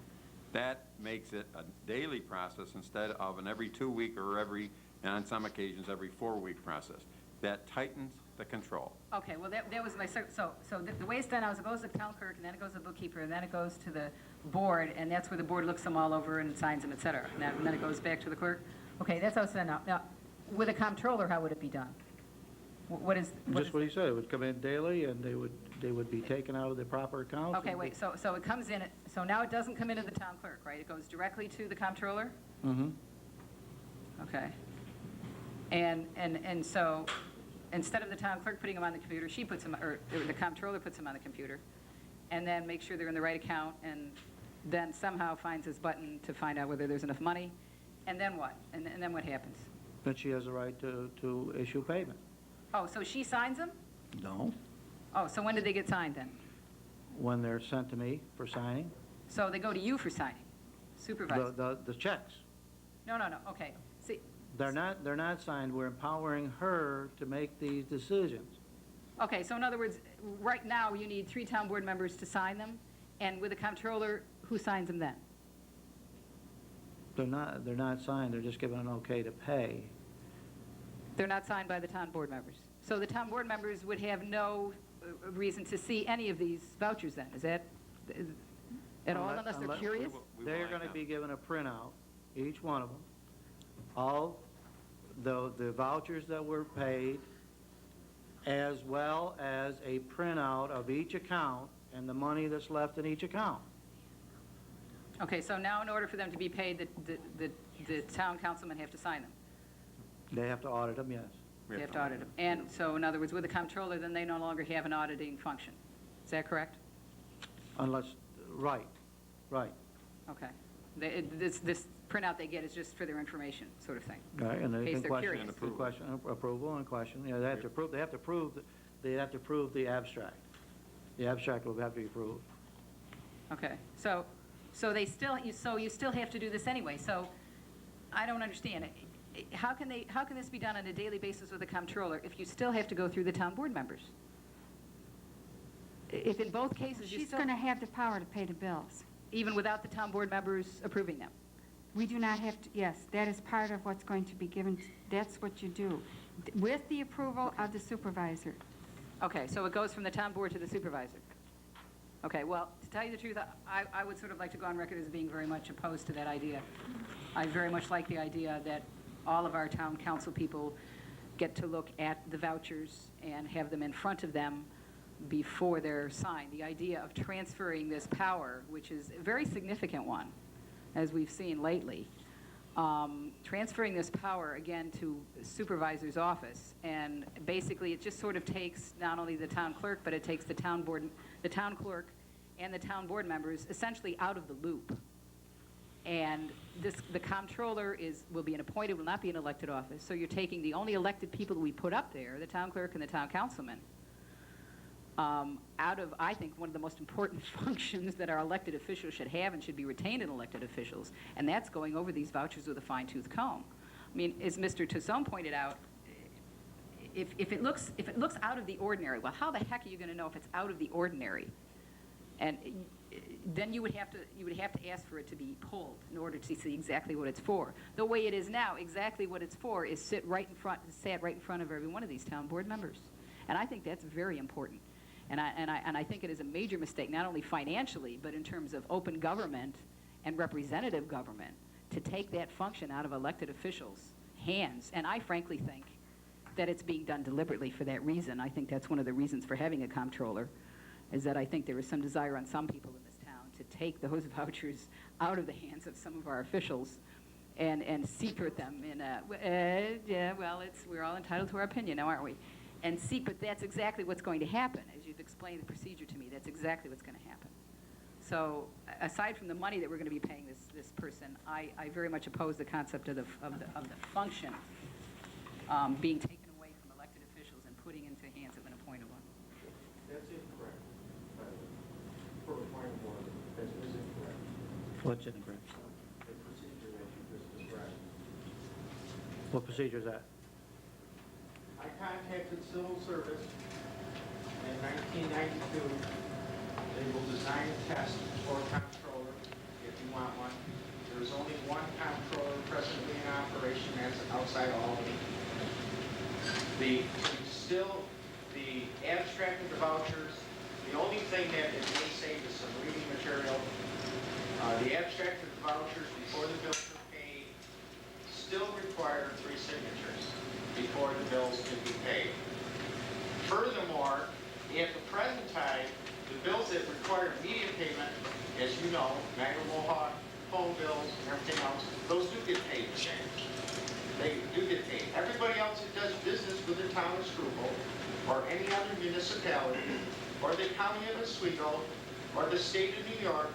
That makes it a daily process instead of an every 2 week or and on some occasions, every 4 week process. That tightens the control. Okay, well, that was my, so the way it's done now is it goes to the town clerk, and then it goes to the bookkeeper, and then it goes to the board, and that's where the board looks them all over and signs them, et cetera. And then it goes back to the clerk? Okay, that's how it's done now. Now, with a comptroller, how would it be done? What is? Just what he said, it would come in daily, and they would be taken out of the proper accounts. Okay, wait, so it comes in, so now it doesn't come into the town clerk, right? It goes directly to the comptroller? Mm-hmm. Okay. And so, instead of the town clerk putting them on the computer, she puts them, or the comptroller puts them on the computer, and then makes sure they're in the right account, and then somehow finds this button to find out whether there's enough money, and then what? And then what happens? Then she has the right to issue payment. Oh, so she signs them? No. Oh, so when did they get signed then? When they're sent to me for signing. So they go to you for signing, supervisor? The checks. No, okay. See, They're not signed. We're empowering her to make these decisions. okay, so in other words, right now, you need 3 town board members to sign them, and with a comptroller, who signs them then? They're not signed. They're just given an okay to pay. They're not signed by the town board members. So the town board members would have no reason to see any of these vouchers then, is that at all, unless they're curious? They're going to be given a printout, each one of them, of the vouchers that were paid, as well as a printout of each account and the money that's left in each account. Okay, so now in order for them to be paid, the town councilmen have to sign them? They have to audit them, yes. They have to audit them. And so, in other words, with the comptroller, then they no longer have an auditing function. Is that correct? Unless, right. Okay. This printout they get is just for their information, sort of thing. Right, and In they case can they're question, curious. approval and question, yeah, they have to prove, they have to prove the abstract. The abstract will have to be approved. Okay, so they still, you still have to do this anyway, so I don't understand. How can this be done on a daily basis with a comptroller if you still have to go through the town board members? If in both cases you She's still, going to have the power to pay the bills. even without the town board members approving them? We do not have to, yes, that is part of what's going to be given, that's what you do, with the approval of the supervisor. Okay, so it goes from the town board to the supervisor. Okay, well, to tell you the truth, I would sort of like to go on record as being very much opposed to that idea. I very much like the idea that all of our town council people get to look at the vouchers and have them in front of them before they're signed. The idea of transferring this power, which is a very significant one, as we've seen lately, transferring this power again to the supervisor's office, and basically it just sort of takes not only the town clerk, but it takes the town clerk and the town board members essentially out of the loop. And the comptroller will be an appointed, will not be an elected office. So you're taking the only elected people that we put up there, the town clerk and the town councilman, out of, I think, one of the most important functions that our elected officials should have and should be retained in elected officials, and that's going over these vouchers with a fine-tooth comb. I mean, as Mr. Tassone pointed out, if it looks out of the ordinary, well, how the heck are you going to know if it's out of the ordinary? And then you would have to ask for it to be pulled in order to see exactly what it's for. The way it is now, exactly what it's for is sat right in front of every one of these town board members, and I think that's very important. And I think it is a major mistake, not only financially, but in terms of open government and representative government, to take that function out of elected officials' hands. And I frankly think that it's being done deliberately for that reason. I think that's one of the reasons for having a comptroller, is that I think there is some desire on some people in this town to take those vouchers out of the hands of some of our officials and secret them in a, we're all entitled to our opinion now, aren't we? But that's exactly what's going to happen. As you've explained the procedure to me, that's exactly what's going to happen. So aside from the money that we're going to be paying this person, I very much oppose the concept of the function being taken away from elected officials and putting into the hands of an appointed one. That's incorrect. For a point of order, that is incorrect. What's incorrect? The procedure that you just described. What procedure is that? I contacted Civil Service in 1992. They will design a test for a comptroller if you want one. There's only one comptroller presently in operation, that's outside Albany. The abstract of the vouchers, the only thing that it may save is some reading material. The abstract of the vouchers before the bills are paid still require 3 signatures before the bills can be paid. Furthermore, at the present time, the bills that require immediate payment, as you know, Niagara Mohawk, phone bills, and everything else, those do get paid in advance. They do get paid. Everybody else that does business with the town of Schroeppel, or any other municipality, or the county of Oswego, or the state of New York,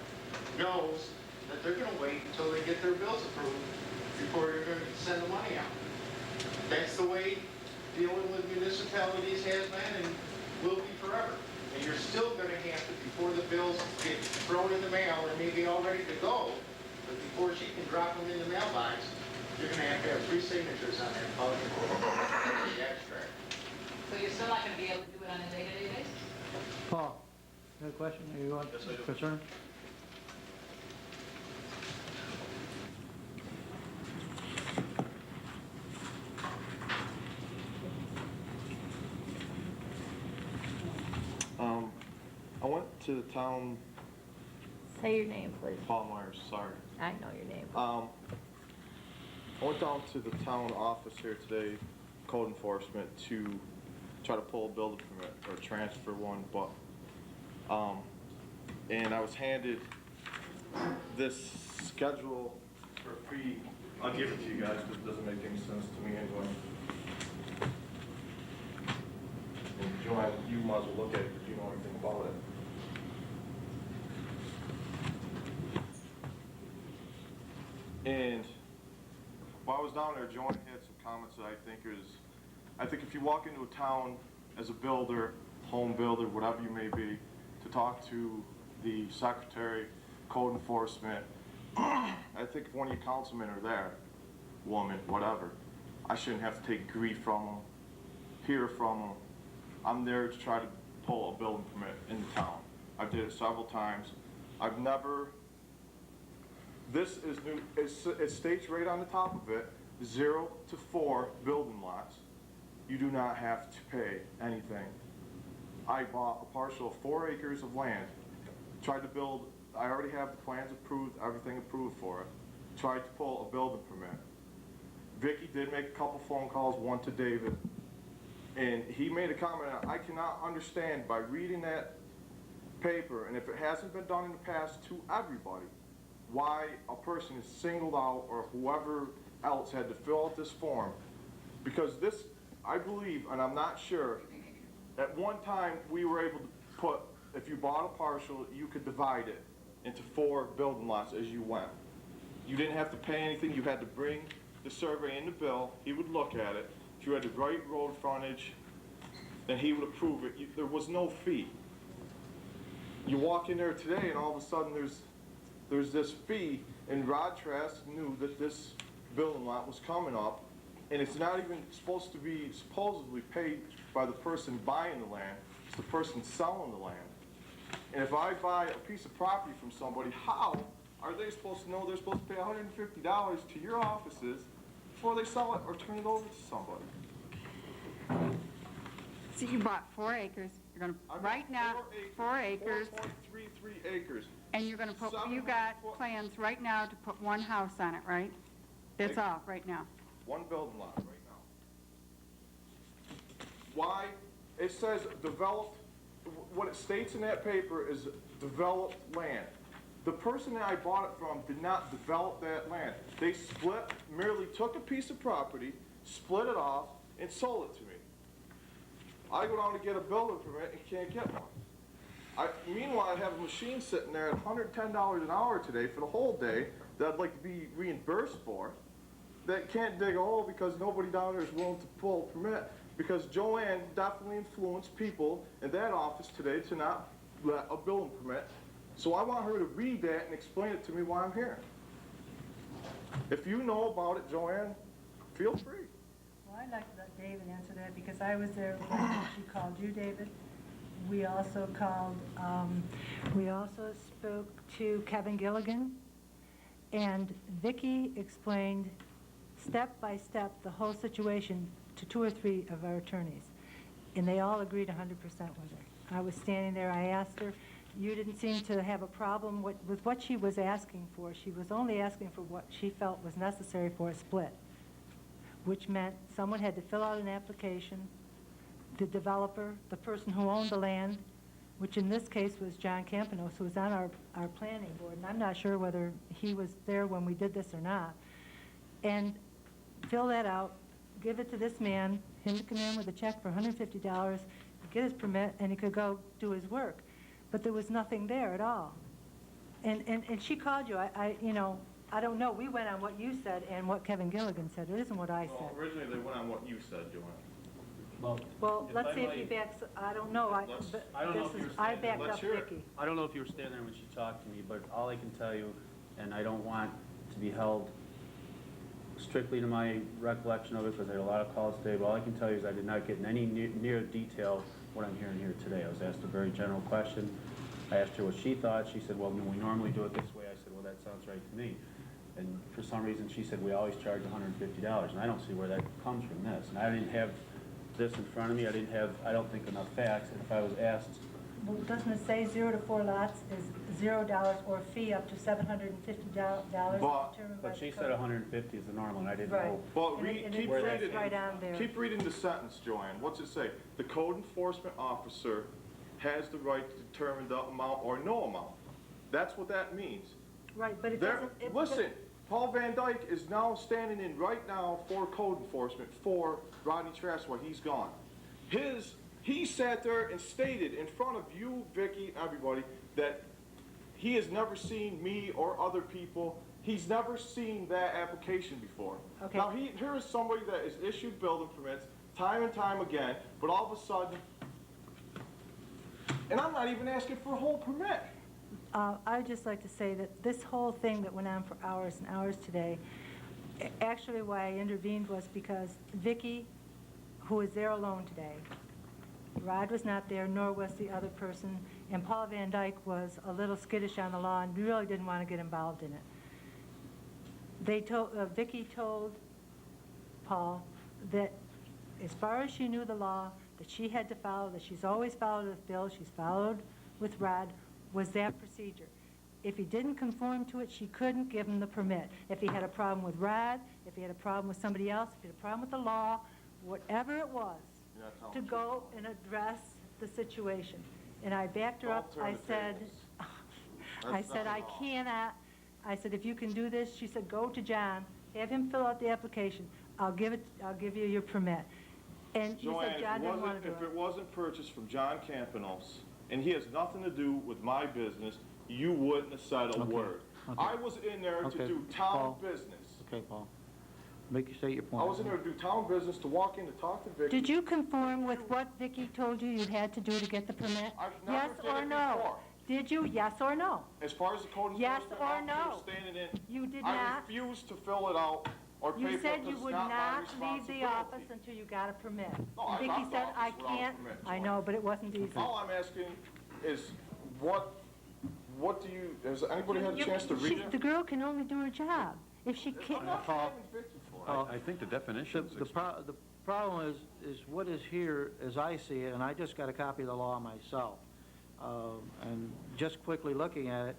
knows that they're going to wait until they get their bills approved before they're going to send the money out. That's the way dealing with municipalities has been and will be forever. And you're still going to have to, before the bills get thrown in the mail and maybe all ready to go, but before she can drop them in the mailbox, you're going to have 3 signatures on that voucher, the abstract. So you're still not going to be able to do it on a day-to-day basis? Paul, you have a question? Are you on concern? I went to the town, Say your name, please. Paul Myers, sorry. I know your name. I went down to the town office here today, code enforcement, to try to pull a building permit or transfer one, but, and I was handed this schedule for fee. I'll give it to you guys because it doesn't make any sense to me anyway. Joanne, you might as well look at it if you know anything about it. And while I was down there, Joanne had some comments that I think if you walk into a town as a builder, home builder, whatever you may be, to talk to the secretary, code enforcement, I think if one of your councilmen are there, woman, whatever, I shouldn't have to take grief from them, hear from them. I'm there to try to pull a building permit in the town. I did it several times. I've never, this is new, it states right on the top of it, 0 to 4 building lots. You do not have to pay anything. I bought a parcel of 4 acres of land, tried to build, I already have the plans approved, everything approved for it, tried to pull a building permit. Vicky did make a couple phone calls, one to David, and he made a comment, I cannot understand by reading that paper, and if it hasn't been done in the past to everybody, why a person is singled out or whoever else had to fill out this form. Because this, I believe, and I'm not sure, at one time we were able to put, if you bought a parcel, you could divide it into 4 building lots as you went. You didn't have to pay anything, you had to bring the survey in the bill, he would look at it. If you had the right road frontage, then he would approve it. There was no fee. You walk in there today and all of a sudden there's this fee, and Rod Trask knew that this building lot was coming up, and it's not even supposed to be supposedly paid by the person buying the land, it's the person selling the land. And if I buy a piece of property from somebody, how are they supposed to know they're supposed to pay $150 to your offices before they sell it or turn it over to somebody? So you bought 4 acres, you're gonna, right now, 4 acres, 4.33 acres. and you're gonna put, you got plans right now to put 1 house on it, right? That's all, right now. 1 building lot right now. Why? It says developed, what it states in that paper is developed land. The person that I bought it from did not develop that land. They merely took a piece of property, split it off, and sold it to me. I go down to get a building permit and can't get one. Meanwhile, I have a machine sitting there at $110 an hour today for the whole day that I'd like to be reimbursed for, that can't dig a hole because nobody down there is willing to pull a permit, because Joanne definitely influenced people in that office today to not let a building permit. So I want her to read that and explain it to me why I'm here. If you know about it, Joanne, feel free. Well, I'd like to let David answer that, because I was there when she called you, David. We also called, we also spoke to Kevin Gilligan, and Vicki explained step by step the whole situation to 2 or 3 of our attorneys, and they all agreed 100% with her. I was standing there, I asked her, you didn't seem to have a problem with what she was asking for. She was only asking for what she felt was necessary for a split, which meant someone had to fill out an application, the developer, the person who owned the land, which in this case was John Campanos, who was on our planning board, and I'm not sure whether he was there when we did this or not, and fill that out, give it to this man, him to come in with a check for $150, get his permit, and he could go do his work. But there was nothing there at all. And she called you, you know, I don't know, we went on what you said and what Kevin Gilligan said, it isn't what I said. Well, originally they went on what you said, Joanne. Well, Let's see if he backs, I don't know, I don't know if you were I standing backed there. up Vicki. I don't know if you were standing there when she talked to me, but all I can tell you, and I don't want to be held strictly to my recollection of it, because I had a lot of calls today, but all I can tell you is I did not get in any near detail what I'm hearing here today. I was asked a very general question. I asked her what she thought. She said, well, we normally do it this way. I said, well, that sounds right to me. And for some reason, she said, we always charge $150, and I don't see where that comes from this. And I didn't have this in front of me. I didn't have, I don't think, enough facts. And if I was asked... Well, doesn't it say 0 to 4 lots is $0 or fee up to $750 determined by But she the said code? 150 is the normal, and I didn't Right. know. Well, And it keep says reading. right on there. Keep reading the sentence, Joanne. What's it say? The code enforcement officer has the right to determine the amount or no amount. That's what that means. Right, but it There, doesn't... it- listen, Paul Van Dyke is now standing in right now for code enforcement for Rodney Trask while he's gone. His He sat there and stated in front of you, Vicky, and everybody, that he has never seen me or other people, he's never seen that application before. Okay. Now, here is somebody that has issued building permits time and time again, but all of a sudden, and I'm not even asking for a whole permit. I'd just like to say that this whole thing that went on for hours and hours today, actually why I intervened was because Vicki, who was there alone today, Rod was not there, nor was the other person, and Paul Van Dyke was a little skittish on the law and really didn't want to get involved in it. Vicki told Paul that as far as she knew the law, that she had to follow, that she's always followed with Bill, she's followed with Rod, was that procedure. If he didn't conform to it, she couldn't give him the permit. If he had a problem with Rod, if he had a problem with somebody else, if he had a problem with the law, whatever it was, to go and address the situation. And I backed her up. I said, I cannot. I said, if you can do this, she said, go to John, have him fill out the application. I'll give you your permit. And she said John didn't want to do it. If it wasn't purchased from John Campanos, and he has nothing to do with my business, you wouldn't have said a word. Okay. I was in there to do town Paul. business. Okay, Paul. State your point. I was in there to do town business, to walk in to talk to Vicky. Did you conform with what Vicki told you you'd had to do to get the permit? I've never Yes did or it no? before. Did you? Yes or no? As far as the code Yes enforcement or officer no? standing in, You did I not? refused to fill it out or pay for You it said you because it's would not my not leave the responsibility. office until you got a permit. No, I Vicki left the said, office I without a can't. permit, I Joy. know, but it wasn't easy. All I'm asking is, what do you, has anybody had a chance to read it? The girl can only do her job. If she can't, I'm not Paul. blaming Vicky for it. Paul. I think the definitions. The problem is what is here, as I see it, and I just got a copy of the law myself, and just quickly looking at it,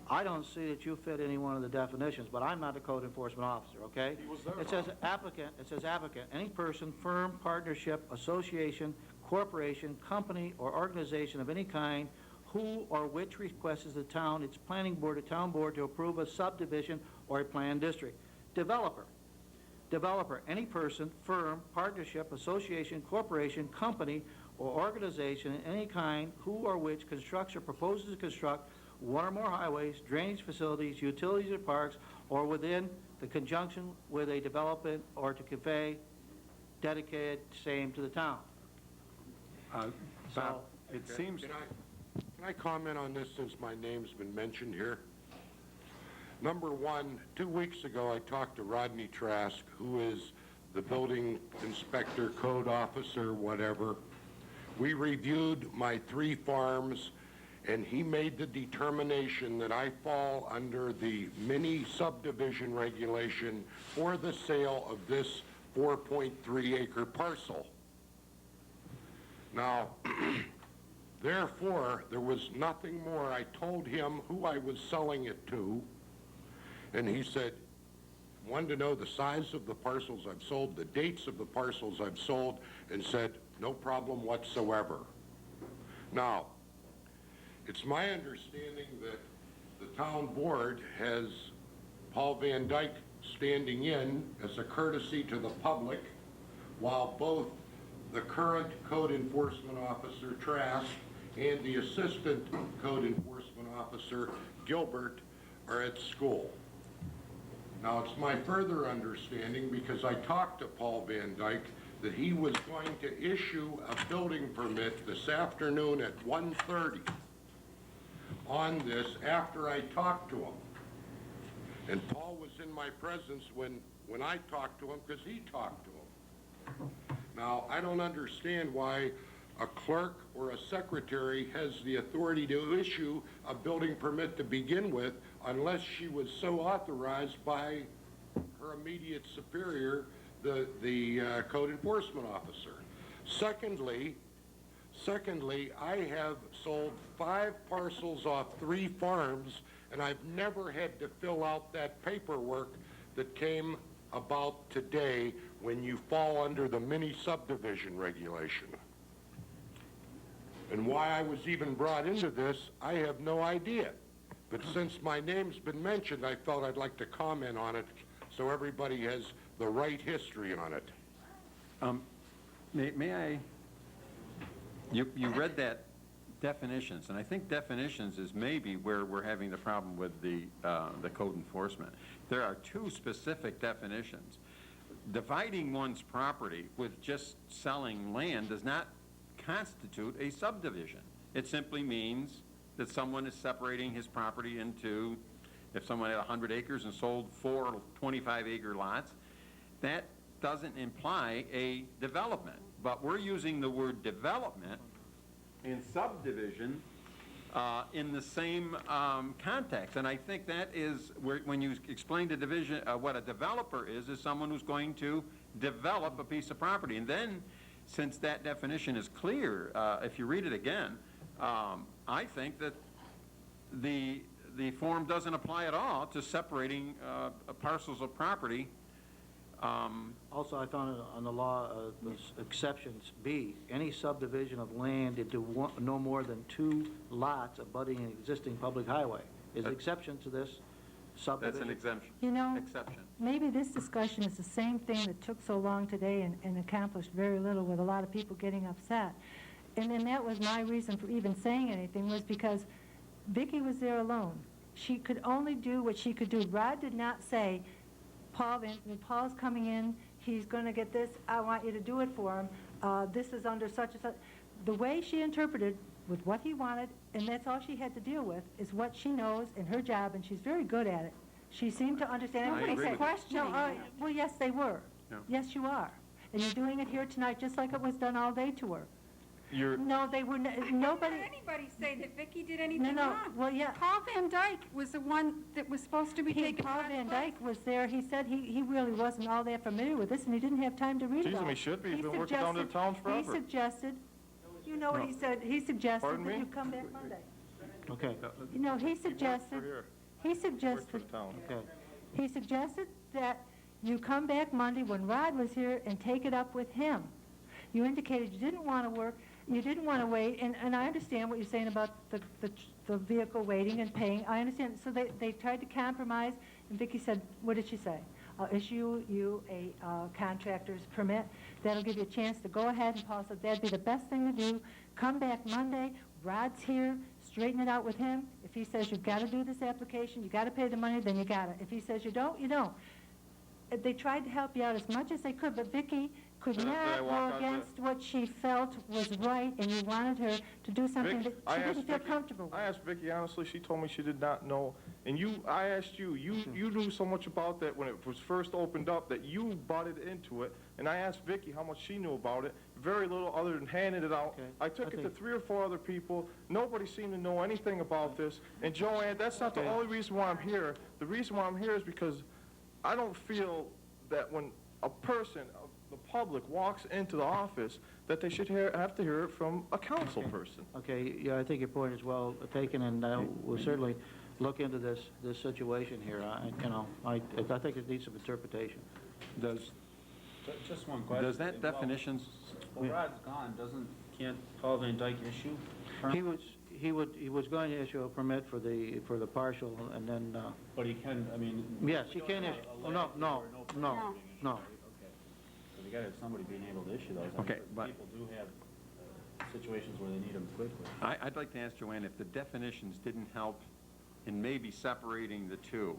I don't see that you fit any one of the definitions, but I'm not a code enforcement officer, okay? He was there, It says Bob. applicant, any person, firm, partnership, association, corporation, company, or organization of any kind who or which requests the town, its planning board, or town board to approve a subdivision or a planned district. Developer, any person, firm, partnership, association, corporation, company, or organization of any kind who or which constructs or proposes to construct one or more highways, drainage facilities, utilities or parks, or within the conjunction with a development or to convey dedicated same to the town. Bob, it seems, Can I comment on this since my name's been mentioned here? Number one, 2 weeks ago, I talked to Rodney Trask, who is the building inspector, code officer, whatever. We reviewed my 3 farms, and he made the determination that I fall under the mini subdivision regulation for the sale of this 4.3 acre parcel. Now, therefore, there was nothing more. I told him who I was selling it to, and he said, wanted to know the size of the parcels I've sold, the dates of the parcels I've sold, and said, no problem whatsoever. Now, it's my understanding that the town board has Paul Van Dyke standing in as a courtesy to the public, while both the current code enforcement officer, Trask, and the assistant code enforcement officer, Gilbert, are at school. Now, it's my further understanding, because I talked to Paul Van Dyke, that he was going to issue a building permit this afternoon at 1:30 on this after I talked to him. And Paul was in my presence when I talked to him, because he talked to him. Now, I don't understand why a clerk or a secretary has the authority to issue a building permit to begin with unless she was so authorized by her immediate superior, the code enforcement officer. Secondly, I have sold 5 parcels off 3 farms, and I've never had to fill out that paperwork that came about today when you fall under the mini subdivision regulation. And why I was even brought into this, I have no idea. But since my name's been mentioned, I felt I'd like to comment on it so everybody has the right history on it. may I You read that definitions, and I think definitions is maybe where we're having the problem with the code enforcement. There are two specific definitions. Dividing one's property with just selling land does not constitute a subdivision. It simply means that someone is separating his property into, if someone had 100 acres and sold 4 25-acre lots, that doesn't imply a development. But we're using the word development and subdivision in the same context. And I think that is, when you explain the division, what a developer is someone who's going to develop a piece of property. And then, since that definition is clear, if you read it again, I think that the form doesn't apply at all to separating parcels of property. Also, I found on the law, the exceptions B, any subdivision of land into no more than 2 lots abutting an existing public highway is an exception to this subdivision. That's an exemption. You know, Exception. maybe this discussion is the same thing that took so long today and accomplished very little, with a lot of people getting upset. And then that was my reason for even saying anything, was because Vicki was there alone. She could only do what she could do. Rod did not say, Paul's coming in, he's going to get this, I want you to do it for him, this is under such and such. The way she interpreted with what he wanted, and that's all she had to deal with, is what she knows in her job, and she's very good at it. She seemed to understand. I agree with you. Questioning. Well, yes, they were. Yeah. Yes, you are. And you're doing it here tonight just like it was done all day to her. You're, No, they were, nobody... I never heard anybody say that Vicki did anything No, wrong. well, yeah. Paul Van Dyke was the one that was supposed to be taking Paul Rod's Van place. Dyke was there. He said he really wasn't all that familiar with this, and he didn't have time to read geez, about it. he should be. He's been working down to the towns He forever. suggested, you know what he said? He suggested Pardon that me? you come back Monday. Okay, You know, he He works for suggested, here. he Works for suggested, the town. okay. he suggested that you come back Monday when Rod was here and take it up with him. You indicated you didn't want to work, you didn't want to wait, and I understand what you're saying about the vehicle waiting and paying. I understand. So they tried to compromise, and Vicki said, what did she say? I'll issue you a contractor's permit. That'll give you a chance to go ahead, and Paul said that'd be the best thing to do. Come back Monday, Rod's here, straighten it out with him. If he says you've got to do this application, you got to pay the money, then you got it. If he says you don't, you don't. They tried to help you out as much as they could, but Vicki could Did I not walk go out against what she felt was right, and you wanted her to do something Vic, that she didn't feel comfortable with. I asked Vicki, honestly, she told me she did not know. And I asked you, you knew so much about that when it was first opened up that you butted into it. And I asked Vicki how much she knew about it. Very little other than handing it out. Okay. I took I it to think- 3 or 4 other people. Nobody seemed to know anything about this. And Joanne, that's not the only reason why I'm here. The reason why I'm here is because I don't feel that when a person, the public, walks into the office, that they should have to hear it from a council person. Okay, yeah, I think your point is well taken, and we'll certainly look into this situation here. I think it needs some interpretation. Just one question. Does that definitions? Well, Rod's gone, can't Paul Van Dyke issue? He was going to issue a permit for the partial, and then, But he can, I mean. yes, we he don't can have issue. a Oh, no, latitude no, or no, permission, no. right? Okay. So we gotta have somebody being able to issue those. I mean, Okay, but- people do have situations where they need them quickly. I'd like to ask Joanne if the definitions didn't help in maybe separating the two.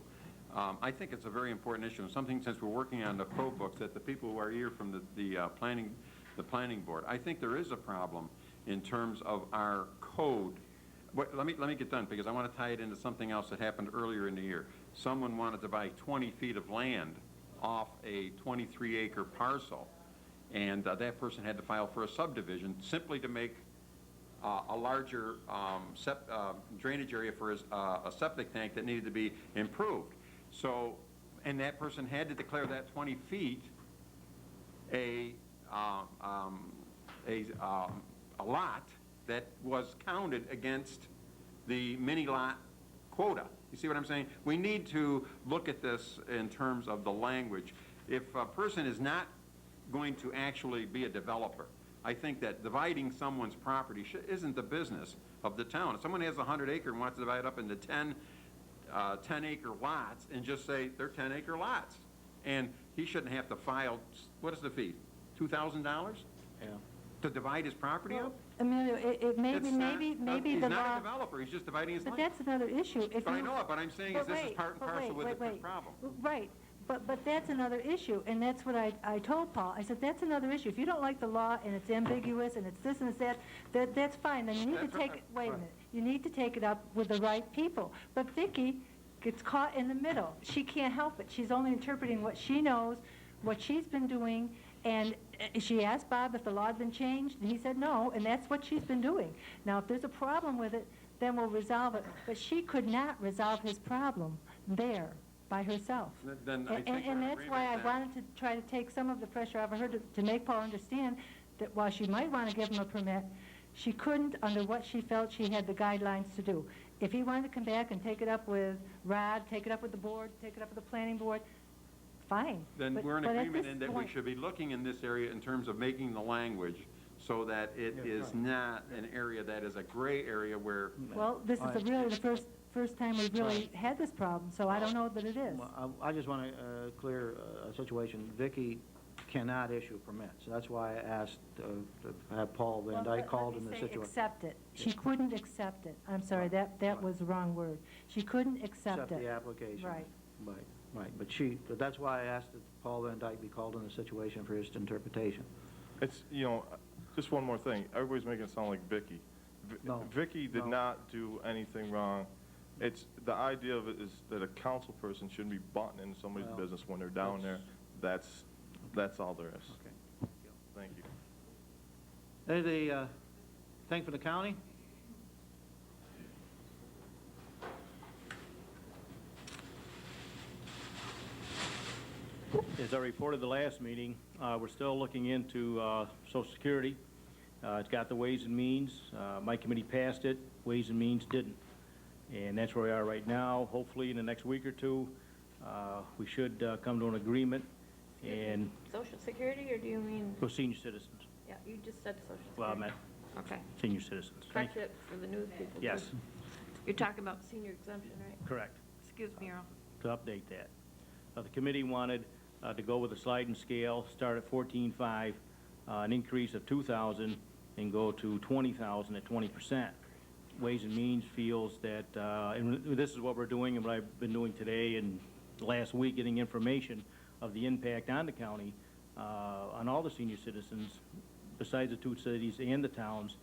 I think it's a very important issue, and something, since we're working on the code books, that the people who are here from the planning board, I think there is a problem in terms of our code. Let me get done, because I want to tie it into something else that happened earlier in the year. Someone wanted to buy 20 feet of land off a 23-acre parcel, and that person had to file for a subdivision simply to make a larger drainage area for a septic tank that needed to be improved. So, and that person had to declare that 20 feet a lot that was counted against the mini lot quota. You see what I'm saying? We need to look at this in terms of the language. If a person is not going to actually be a developer, I think that dividing someone's property isn't the business of the town. If someone has 100 acre and wants to divide it up into 10-acre lots and just say they're 10-acre lots, and he shouldn't have to file, what is the fee, $2,000? Yeah. To divide his property up? Emilio, it maybe, It's not- maybe He's the not law... a developer, he's just dividing his But land. that's another issue. If But I you- know it, but I'm saying is but this is wait, part and but parcel wait, with the wait. problem. Right, but that's another issue, and that's what I told Paul. I said, that's another issue. If you don't like the law and it's ambiguous and it's this and it's that, that's fine. Then you need to That's take, right. wait a minute, you need to take it up with the right people. But Vicki gets caught in the middle. She can't help it. She's only interpreting what she knows, what she's been doing, and she asked Bob if the law had been changed, and he said no, and that's what she's been doing. Now, if there's a problem with it, then we'll resolve it. But she could not resolve his problem there by herself. Then I think we're in And that's why I agreement then. wanted to try to take some of the pressure off of her to make Paul understand that while she might want to give him a permit, she couldn't under what she felt she had the guidelines to do. If he wanted to come back and take it up with Rod, take it up with the board, take it up with the planning board, fine. Then But- we're in but at agreement this in that we point- should be looking in this area in terms of making the language so that it is not an area that is a gray area where, Well, this is really the first time we've really had this problem, so I don't know that it is. Well, I just want to clear a situation. Vicki cannot issue permits. That's why I asked to have Paul Van Dyke called in the situation. Accept it. She couldn't accept it. I'm sorry, that was the wrong word. She couldn't accept it. Accept the application. Right. Right, but that's why I asked that Paul Van Dyke be called in the situation for his interpretation. It's, you know, just one more thing. Everybody's making it sound like Vicky. No, Vicky did no. not do anything wrong. It's, the idea of it is that a council person shouldn't be butting into somebody's Well, business when they're down there. That's all there is. Okay. Thank you. Anything thing from the county? As I reported the last meeting, we're still looking into Social Security. It's got the Ways and Means. My committee passed it, Ways and Means didn't. And that's where we are right now. Hopefully, in the next week or two, we should come to an agreement and Social Security, or do you mean, for senior citizens. yeah, you just said Social Security. Well, I meant Okay. senior citizens. Thank Correct you. it for the news people. too. Yes, You're talking about senior exemption, right? correct. Excuse me, Earl. To update that. The committee wanted to go with a sliding scale, start at 14.5, an increase of 2,000, and go to 20,000 at 20%. Ways and Means feels that, and this is what we're doing and what I've been doing today and last week, getting information of the impact on the county, on all the senior citizens, besides the two cities and the towns,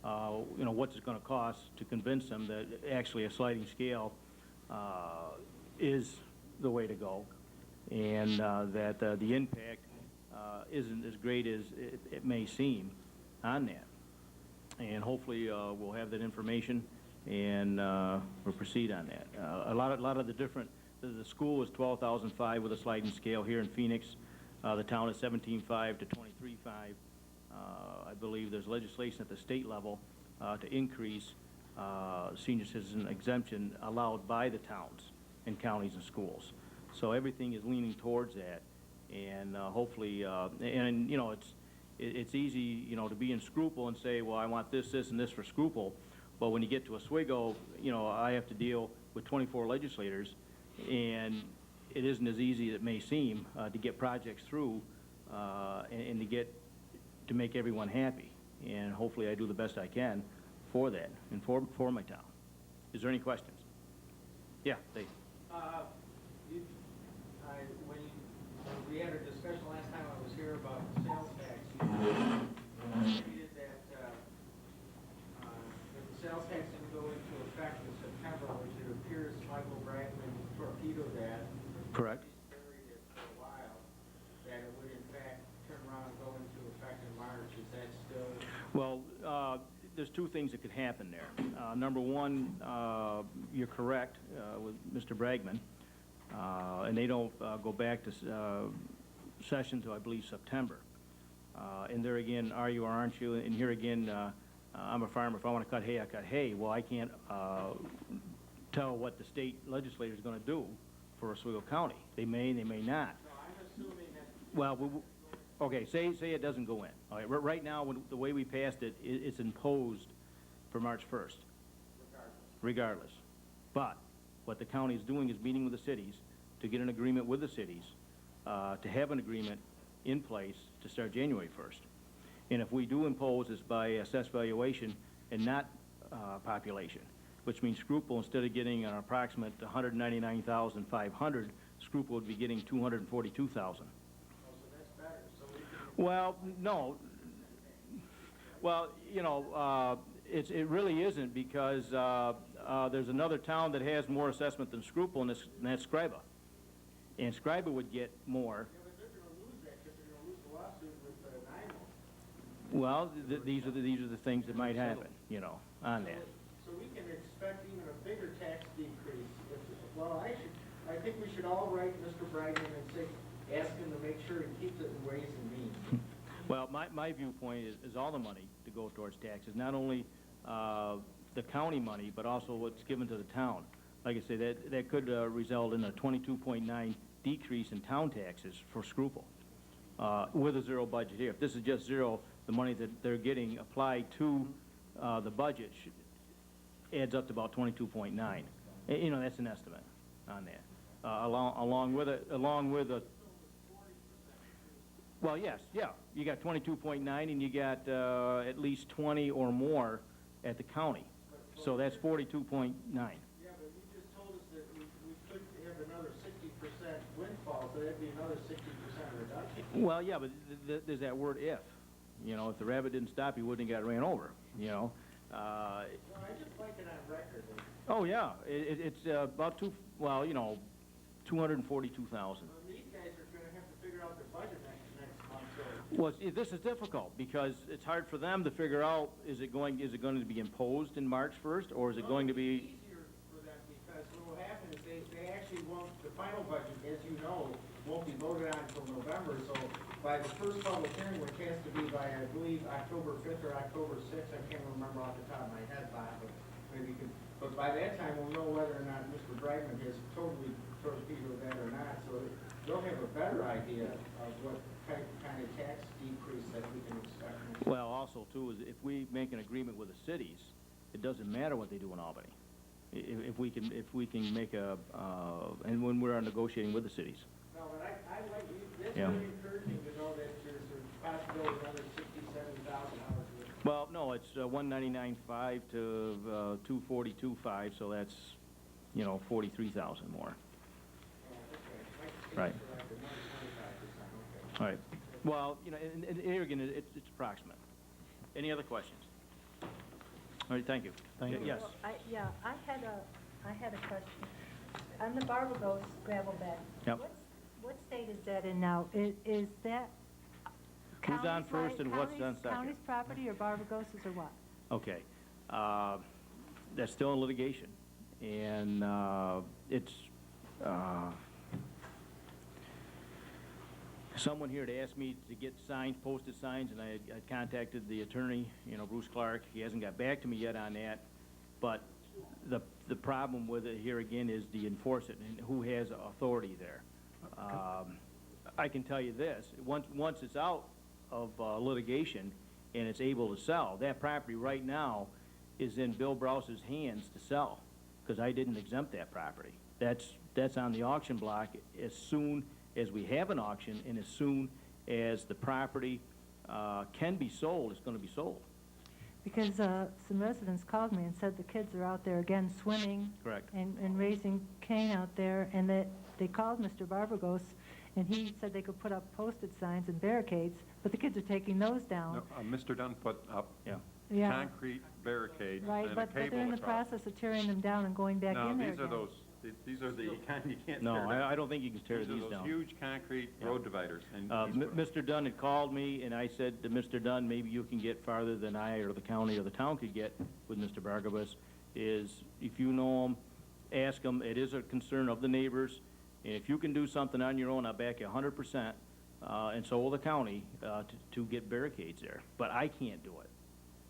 you know, what's it going to cost to convince them that actually a sliding scale is the way to go, and that the impact isn't as great as it may seem on that. And hopefully we'll have that information and we'll proceed on that. A lot of the different, the school is 12,005 with a sliding scale here in Phoenix. The town is 17.5 to 23.5. I believe there's legislation at the state level to increase senior citizen exemption allowed by the towns and counties and schools. So everything is leaning towards that, and hopefully, and you know, it's easy, you know, to be in Schroeppel and say, well, I want this, this, and this for Schroeppel, but when you get to Oswego, you know, I have to deal with 24 legislators, and it isn't as easy as it may seem to get projects through and to make everyone happy. And hopefully I do the best I can for that and for my town. Is there any questions? Yeah, Dave. When we had a discussion last time I was here about sales tax, you stated that if the sales tax didn't go into effect in September, which it appears Michael Bragman torpedoed that. Correct. Buried it for a while, that it would in fact turn around and go into effect in March. Is that still? Well, there's two things that could happen there. Number one, you're correct with Mr. Bragman, and they don't go back to session till I believe September. And there again, are you or aren't you? And here again, I'm a farmer. If I want to cut hay, I cut hay. Well, I can't tell what the state legislature is going to do for Oswego County. They may, they may not. So I'm assuming that. Well, okay, say it doesn't go in. All right, right now, the way we passed it, it's imposed for March 1st. Regardless. But what the county is doing is meeting with the cities to get an agreement with the cities, to have an agreement in place to start January 1st. And if we do impose this by assessed valuation and not population, which means Schroeppel, instead of getting an approximate 199,500, Schroeppel would be getting 242,000. Well, no. Well, you know, it really isn't, because there's another town that has more assessment than Schroeppel, and that's Schroeppel. And Schroeppel would get more. Well, these are the things that might happen, you know, on that. So we can expect even a bigger tax decrease. Well, I think we should all write Mr. Bragdon and say, ask him to make sure he keeps it in Ways and Means. Well, my viewpoint is all the money to go towards taxes, not only the county money, but also what's given to the town. Like I say, that could result in a 22.9 decrease in town taxes for Schroeppel with a zero budget here. If this is just zero, the money that they're getting applied to the budget adds up to about 22.9. You know, that's an estimate on that. Along with a well, yes, yeah. You got 22.9, and you got at least 20 or more at the county. So that's 42.9. Yeah, but you just told us that we could have another 60% windfall, so that'd be another 60% reduction. Well, yeah, but there's that word if. You know, if the rabbit didn't stop, he wouldn't have got ran over, you know. Well, I just like it on record. Oh, yeah. It's about 242,000. Well, these guys are going to have to figure out their budget next month, so. Well, this is difficult, because it's hard for them to figure out, is it going to be imposed in March 1st, or is it going to be... It's easier for them, because what will happen is they actually won't, the final budget, as you know, won't be voted on until November, so by the first public hearing, which has to be by, I believe, October 5th or October 6th, I can't remember off the top of my head, Bob, but maybe you could, but by that time, we'll know whether or not Mr. Bragman has totally torpedoed that or not, so they'll have a better idea of what kind of tax decrease that we can expect. Well, also, too, is if we make an agreement with the cities, it doesn't matter what they do in Albany. If we can make and when we're negotiating with the cities. No, but I like, that's Yeah. very encouraging to know that there's a possibility of another $60,000, $70,000. Well, no, it's 199.5 to 242.5, so that's, you know, 43,000 more. Right. All right. Well, you know, and here again, it's approximate. Any other questions? All right, thank you. Yes. Well, I had a question. On the Barbados gravel bed. Yep. What state is that in now? Is that Who's on county's first and what's on second? County's property or Barbagos's or what? Okay. That's still in litigation, and it's someone here had asked me to get signs, posted signs, and I contacted the attorney, you know, Bruce Clark. He hasn't got back to me yet on that, but the problem with it here again is the enforcement and who has authority there. I can tell you this, once it's out of litigation and it's able to sell, that property right now is in Bill Brouse's hands to sell, because I didn't exempt that property. That's on the auction block as soon as we have an auction, and as soon as the property can be sold, it's going to be sold. Because some residents called me and said the kids are out there again swimming. Correct. And raising Cain out there, and that they called Mr. Barbagos, and he said they could put up posted signs and barricades, but the kids are taking those down. No, Mr. Dunn put up Yeah. concrete barricades Right, and a but cable they're in the across. process of tearing them down and going back in there No, again. these are the kind you can't No, tear down. I don't think you can tear these These are down. those huge concrete road dividers. And Mr. Dunn had called me, and I said to Mr. Dunn, maybe you can get farther than I or the county or the town could get with Mr. Bargabas, is if you know him, ask him. It is a concern of the neighbors, and if you can do something on your own, I'll back you 100%, and so will the county, to get barricades there. But I can't do it.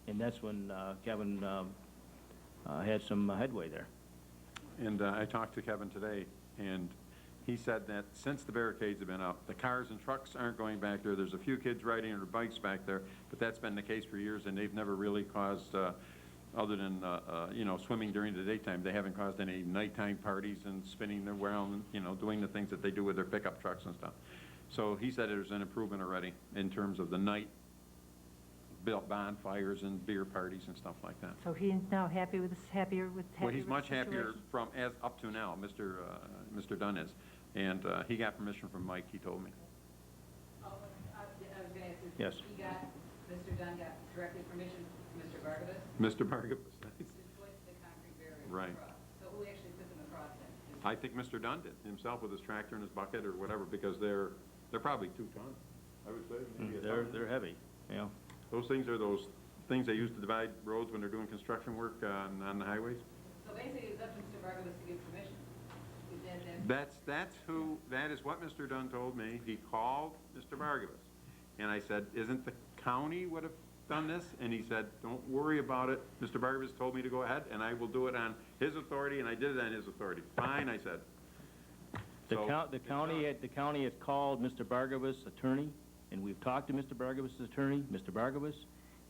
And that's when Kevin had some headway there. And I talked to Kevin today, and he said that since the barricades have been up, the cars and trucks aren't going back there. There's a few kids riding their bikes back there, but that's been the case for years, and they've never really caused, other than, you know, swimming during the daytime, they haven't caused any nighttime parties and spinning around, you know, doing the things that they do with their pickup trucks and stuff. So he said there's an improvement already in terms of the night built bonfires and beer parties and stuff like that. So he's now happier with Well, the he's much happier situation? from, as, up to now, Mr. Dunn is. And he got permission from Mike, he told me. I was going to ask, Yes. Mr. Dunn got directly permission from Mr. Bargabas Mr. Bargabas. to put the concrete barriers Right. across? So who actually put them across then? I think Mr. Dunn did himself with his tractor and his bucket or whatever, because they're probably 2 tons, I would say. maybe a ton. They're heavy, yeah. Those things are those things they use to divide roads when they're doing construction work on the highways. So basically, it's up to Mr. Bargabas to give permission? Is That is what Mr. Dunn told me. He called Mr. Bargabas. And I said, isn't the county would have done this? And he said, don't worry about it. Mr. Bargabas told me to go ahead, and I will do it on his authority, and I did it on his authority. Fine, I said. The So- county had called Mr. Bargabas' attorney, and we've talked to Mr. Bargabas' attorney, Mr. Bargabas,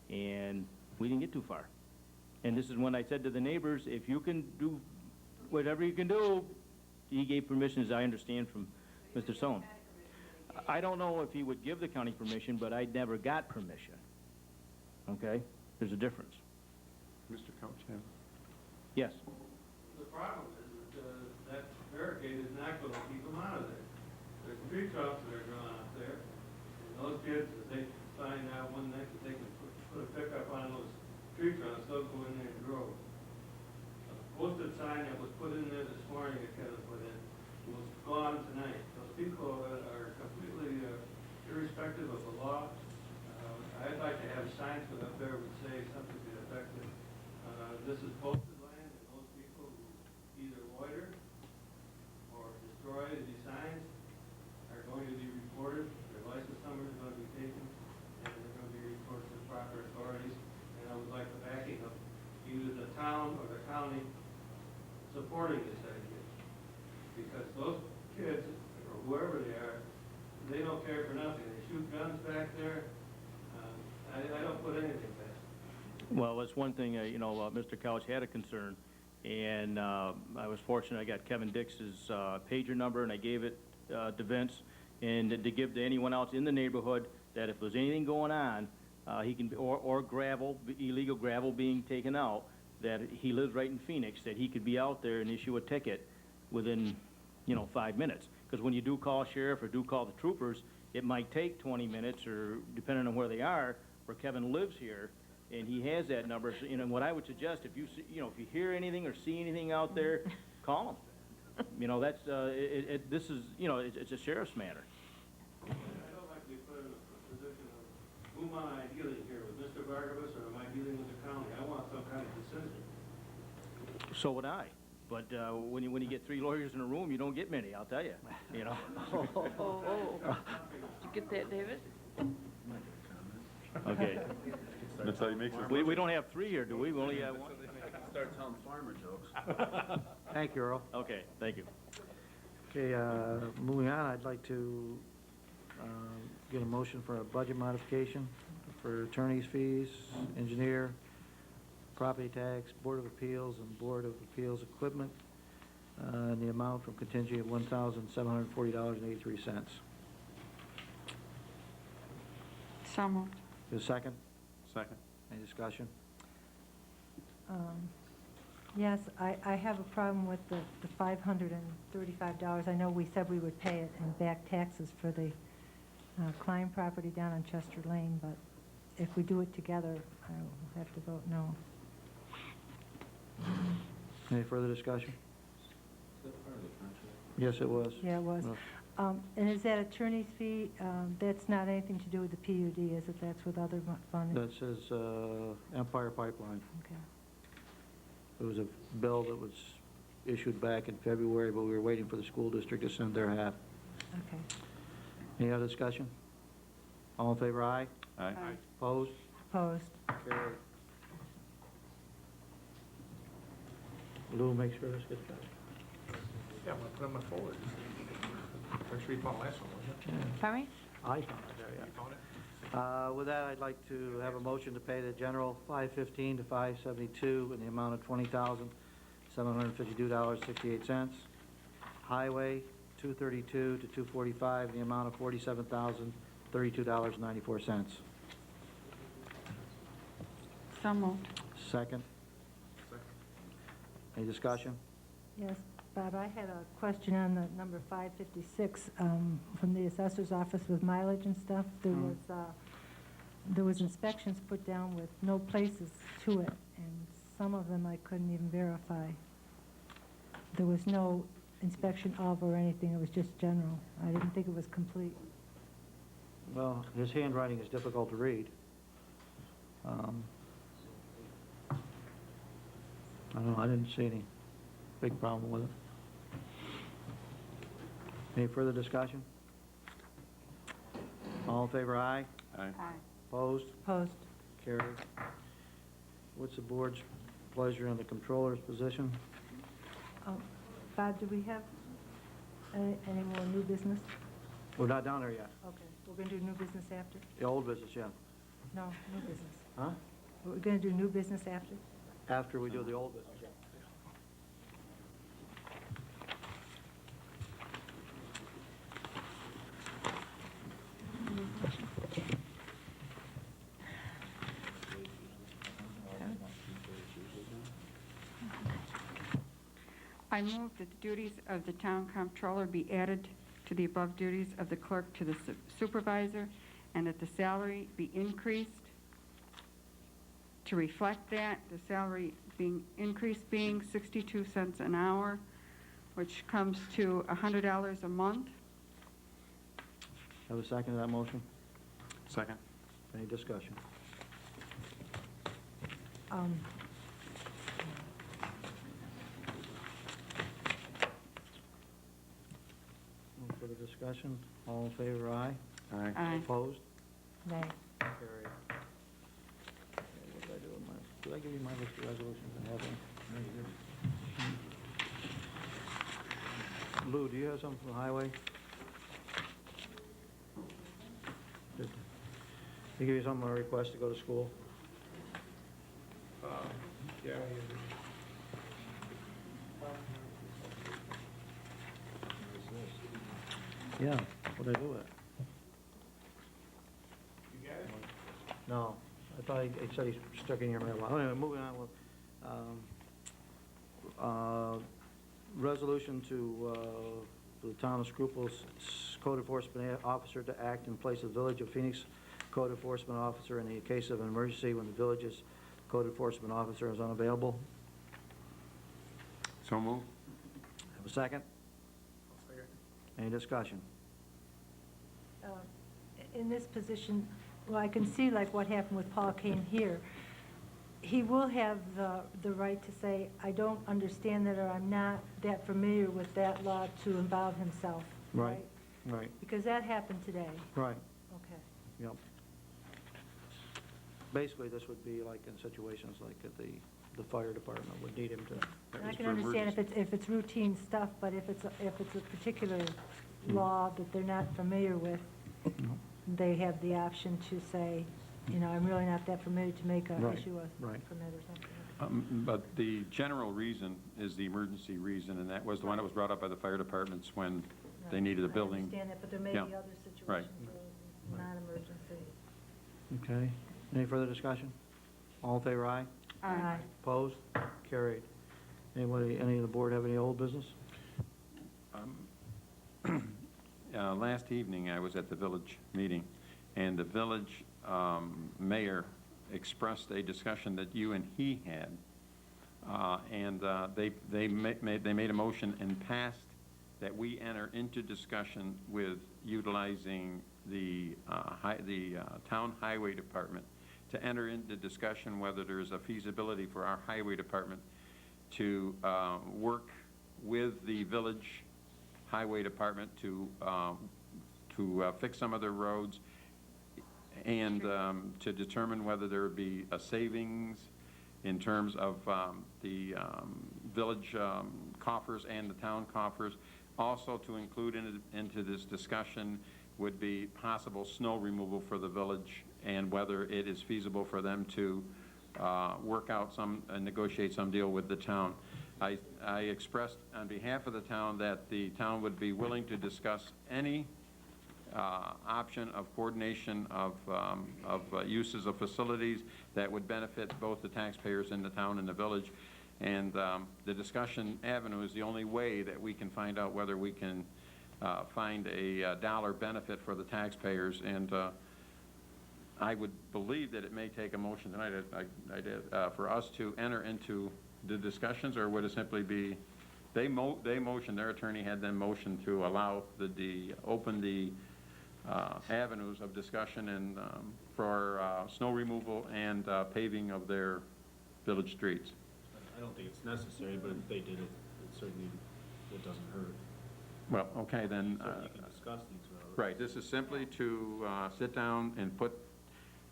and we didn't get too far. And this is when I said to the neighbors, if you can do whatever you can do, he gave permission, as I understand from Mr. Sohn. I don't know if he would give the county permission, but I never got permission. Okay? There's a difference. Mr. Coach, yeah. Yes. The problem is that barricade is not going to keep them out of there. There's tree trunks that are going out there, and those kids, if they find out one night that they can put a pickup on those tree trunks, they'll go in there and grow. A posted sign that was put in there this morning, that Kevin put in, was gone tonight. Those people are completely irrespective of the law. I'd like to have signs put up there that would say something to the effect that this is posted land, and those people who either loiter or destroy these signs are going to be reported, their license number is going to be taken, and they're going to be reported to the proper authorities. And I would like the backing of either the town or the county supporting this idea. Because those kids, or whoever they are, they don't care for nothing. They shoot guns back there. I don't put anything past. Well, that's one thing, Mr. Couch had a concern, and I was fortunate I got Kevin Dix's pager number, and I gave it to Vince, and to give to anyone else in the neighborhood that if there's anything going on, he can, or gravel, illegal gravel being taken out, that he lives right in Phoenix, that he could be out there and issue a ticket within, 5 minutes. Because when you do call sheriff or do call the troopers, it might take 20 minutes, or depending on where they are, where Kevin lives here, and he has that number. So, what I would suggest, if you see, if you hear anything or see anything out there, call him. That's, this is, it's a sheriff's matter. I don't like to be put in a position of, whom am I dealing here, with Mr. Bargabas, or am I dealing with the county? I want some kind of decision. So would I. But when you get 3 lawyers in a room, you don't get many, I'll tell you, Did you get that, David? Okay. That's how you make it. We don't have 3 here, do we? We only have 1. Start telling farmer jokes. Thank you, Earl. Okay, thank you. Okay, moving on, I'd like to get a motion for a budget modification for attorney's fees, engineer, property tax, Board of Appeals, and Board of Appeals equipment, in the amount from contingent of $1,740.83. So moved. Is there a second? Second. Any discussion? Yes, I have a problem with the $535. I know we said we would pay it in back taxes for the Klein property down on Chester Lane, but if we do it together, I will have to vote no. Any further discussion? Yes, it was. Yeah, it was. And is that attorney's fee, that's not anything to do with the PUD, is it? That's with other funding? That says Empire Pipeline. Okay. It was a bill that was issued back in February, but we were waiting for the school district to send their half. Okay. Any other discussion? All in favor, aye? Aye. Opposed? Opposed. Carried. Lou, make sure this gets done. Yeah, I'm gonna put it on my folder. First read my last one, wasn't it? Pardon me? I found it there, yeah. You found it? With that, I'd like to have a motion to pay the general 515 to 572 in the amount of $20,752.68. Highway 232 to 245 in the amount of $47,032.94. So moved. Second? Any discussion? Yes, Bob, I had a question on the number 556 from the assessor's office with mileage and stuff. There was inspections put down with no places to it, and some of them I couldn't even verify. There was no inspection of or anything, it was just general. I didn't think it was complete. Well, his handwriting is difficult to read. I don't know, I didn't see any big problem with it. Any further discussion? All in favor, aye? Aye. Aye. Opposed? Opposed. Carried. What's the board's pleasure on the controller's position? Bob, do we have any more new business? We're not down there yet. Okay, we're going to do new business after? The old business, yeah. No, new business. Huh? We're going to do new business after? After we do the old business, yeah. I move that the duties of the town comptroller be added to the above duties of the clerk to the supervisor, and that the salary be increased to reflect that, the salary being increased being 62 cents an hour, which comes to $100 a month. Have a second to that motion? Second. Any discussion? No further discussion? All in favor, aye? Aye. Aye. Opposed? Nay. Carried. Okay, what did I do with my, did I give you my list of resolutions? I have them. Lou, do you have something from the highway? Did they give you something on a request to go to school? Yeah. Yeah, what'd I do with it? You got it? No, I thought he said he stuck it in your mailbox. Anyway, moving on with, resolution to the town of Schroeppel's code enforcement officer to act in place of Village of Phoenix code enforcement officer in the case of an emergency when the village's code enforcement officer is unavailable. So moved. Have a second? Any discussion? In this position, well, I can see like what happened with Paul Kane here. He will have the right to say, I don't understand that, or I'm not that familiar with that law to involve himself, right? Right, Because that happened today. right, Okay. yep. Basically, this would be like in situations like at the fire department would need him to. That And I was can for understand emergency. if it's routine stuff, but if it's a particular law that they're not familiar with, they have the option to say, you know, I'm really not that familiar to make a Right, issue a right. permit or something. But the general reason is the emergency reason, and that was the one that was brought up by the fire departments when they needed a building. I understand that, but there may Yeah. be other Right. situations where it's non-emergency. Okay, any further discussion? All in favor, aye? Aye. Opposed? Carried. Anybody, any of the board have any old business? Last evening, I was at the village meeting, and the village mayor expressed a discussion that you and he had, and they made a motion and passed that we enter into discussion with utilizing the town highway department to enter into discussion whether there's a feasibility for our highway department to work with the village highway department to fix some of their roads and to determine whether there would be a savings in terms of the village coffers and the town coffers. Also to include into this discussion would be possible snow removal for the village and whether it is feasible for them to work out negotiate some deal with the town. I expressed on behalf of the town that the town would be willing to discuss any option of coordination of uses of facilities that would benefit both the taxpayers in the town and the village. And the discussion avenue is the only way that we can find out whether we can find a dollar benefit for the taxpayers. And I would believe that it may take a motion tonight, for us to enter into the discussions, or would it simply be, they motioned, their attorney had them motion to allow open the avenues of discussion and for snow removal and paving of their village streets. I don't think it's necessary, but if they did it, certainly, it doesn't hurt. Well, okay, then. Certainly you can discuss these. Right, this is simply to sit down and put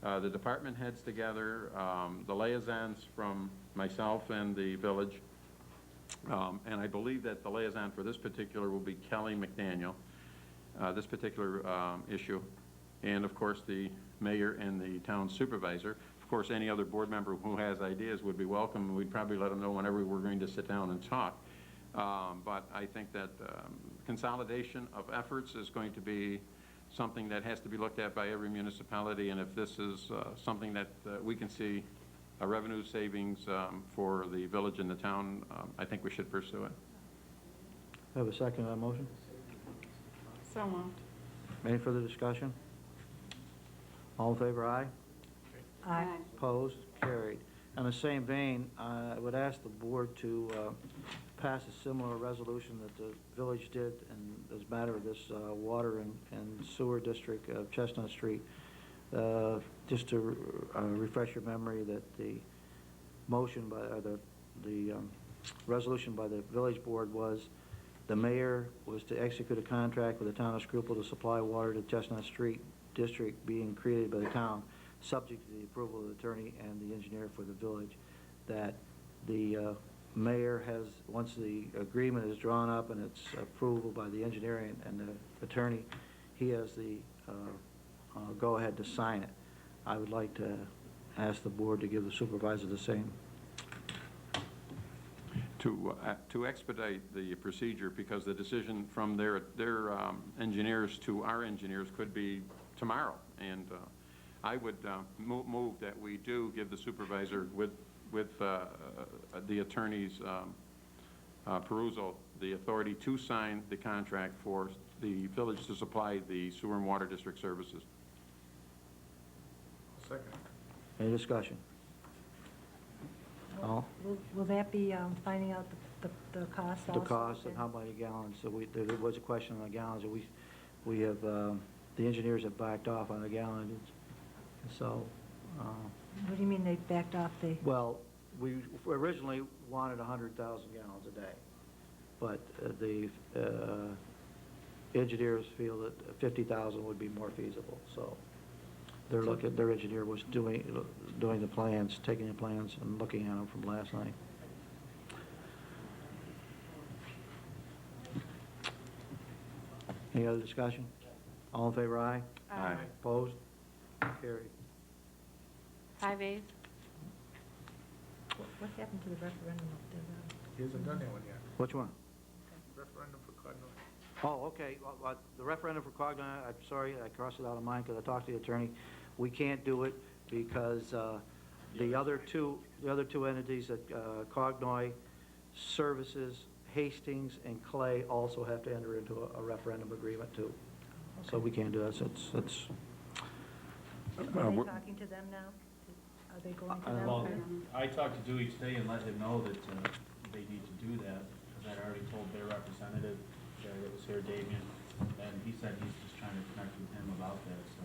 the department heads together, the liaisons from myself and the village, and I believe that the liaison for this particular will be Kelly McDaniel, this particular issue, and of course the mayor and the town supervisor. Of course, any other board member who has ideas would be welcome. We'd probably let them know whenever we're going to sit down and talk. But I think that consolidation of efforts is going to be something that has to be looked at by every municipality, and if this is something that we can see a revenue savings for the village and the town, I think we should pursue it. Have a second on that motion? So moved. Any further discussion? All in favor, aye? Aye. Opposed? Carried. In the same vein, I would ask the board to pass a similar resolution that the village did in this matter of this water and sewer district of Chestnut Street. Just to refresh your memory that the motion by, the resolution by the village board was the mayor was to execute a contract with the town of Schroeppel to supply water to Chestnut Street district being created by the town, subject to the approval of the attorney and the engineer for the village. That the mayor has, once the agreement is drawn up and it's approval by the engineer and the attorney, he has the go ahead to sign it. I would like to ask the board to give the supervisor the same. To expedite the procedure, because the decision from their engineers to our engineers could be tomorrow, and I would move that we do give the supervisor with the attorney's perusal the authority to sign the contract for the village to supply the sewer and water district services. Second. Any discussion? All? Will that be finding out the cost also? The cost and how many gallons. So there was a question on the gallons. We have, the engineers have backed off on the gallons. So. What do you mean they backed off the? Well, we originally wanted 100,000 gallons a day, but the engineers feel that 50,000 would be more feasible. So their engineer was doing the plans, taking the plans and looking at them from last night. Any other discussion? All in favor, aye? Aye. Opposed? Carried. 5A. What happened to the referendum up there? He hasn't done that one yet. Which one? Referendum for Cardinal. Oh, okay. The referendum for Cognon, I'm sorry, I crossed it out of mind because I talked to the attorney. We can't do it because the other two entities that Cognoy Services, Hastings, and Clay also have to enter into a referendum agreement too. Okay. So we can't do that. So it's Are they talking to them now? Are they going to them? Well, I talked to Dewey today and let him know that they need to do that, because I'd already told their representative that was here, Damien, and he said he's just trying to connect with him about that, so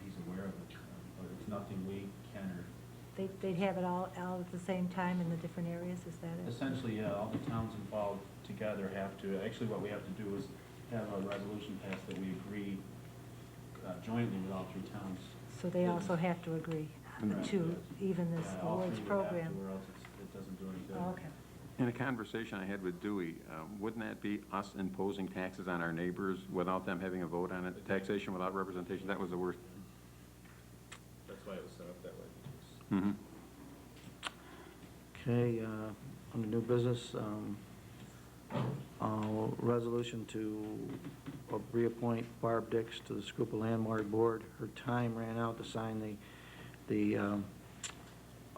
he's aware of it. But it's nothing we can or... They'd have it all out at the same time in the different areas, is that it? Essentially, yeah, all the towns involved together have to, actually what we have to do is have a resolution passed that we agree jointly with all three towns. So they also have to agree to even this All awards three would have to, program? or else it doesn't do any good. Oh, okay. In a conversation I had with Dewey, wouldn't that be us imposing taxes on our neighbors without them having a vote on it? Taxation without representation, that was the worst. That's why it was set up that way. Mm-hmm. okay. On the new business, resolution to reappoint Barb Dix to the Schroeppel Landmark Board. Her time ran out to sign the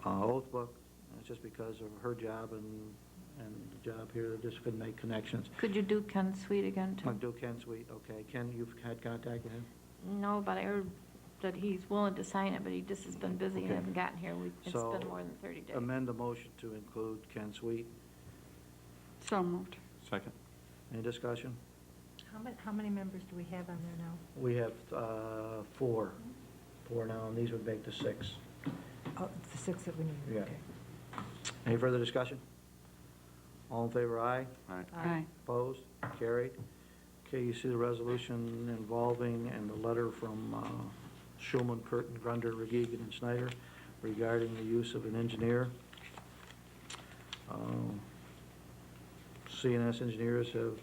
oath book. It's just because of her job and the job here, they just couldn't make connections. Could you do Ken Sweet again, too? I'll do Ken Sweet, okay. Ken, you've had contact with him? No, but I heard that he's willing to sign it, but he just has been busy and Okay. hasn't gotten here. It's So, been more than 30 days. amend the motion to include Ken Sweet. So moved. Second. Any discussion? How many members do we have on there now? We have four now, and these would make the 6. Oh, it's the 6 that we need, Yeah. okay. Any further discussion? All in favor, aye? Aye. Aye. Opposed? Carried. Okay, you see the resolution involving and the letter from Schulman, Curtin, Grunder, Regegan, and Snyder regarding the use of an engineer. CNS engineers have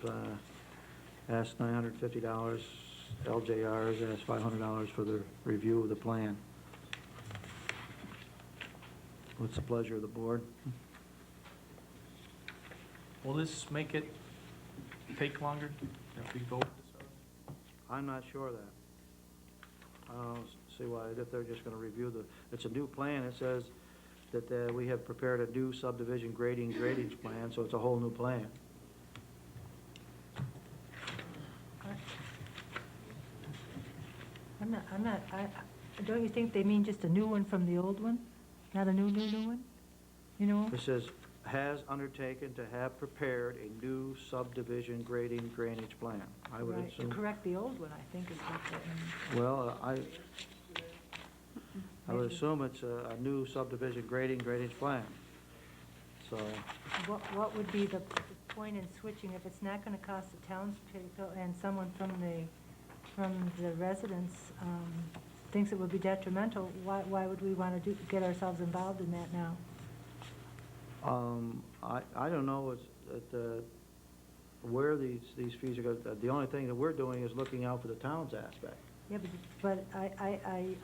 asked $950. LJR has asked $500 for the review of the plan. What's the pleasure of the board? Will this make it take longer if we go with this? I'm not sure of that. I don't see why, if they're just gonna review it's a new plan. It says that we have prepared a new subdivision drainage plan, so it's a whole new plan. Don't you think they mean just a new one from the old one? Not a new one? You know? It says, has undertaken to have prepared a new subdivision drainage plan. I would Right, to assume, correct the old one, I think is what that means. well, I would assume it's a new subdivision drainage plan. So, What would be the point in switching if it's not gonna cost the townspeople and someone from the residents thinks it would be detrimental, why would we want to get ourselves involved in that now? I don't know where these fees are going. The only thing that we're doing is looking out for the town's aspect. Yeah, but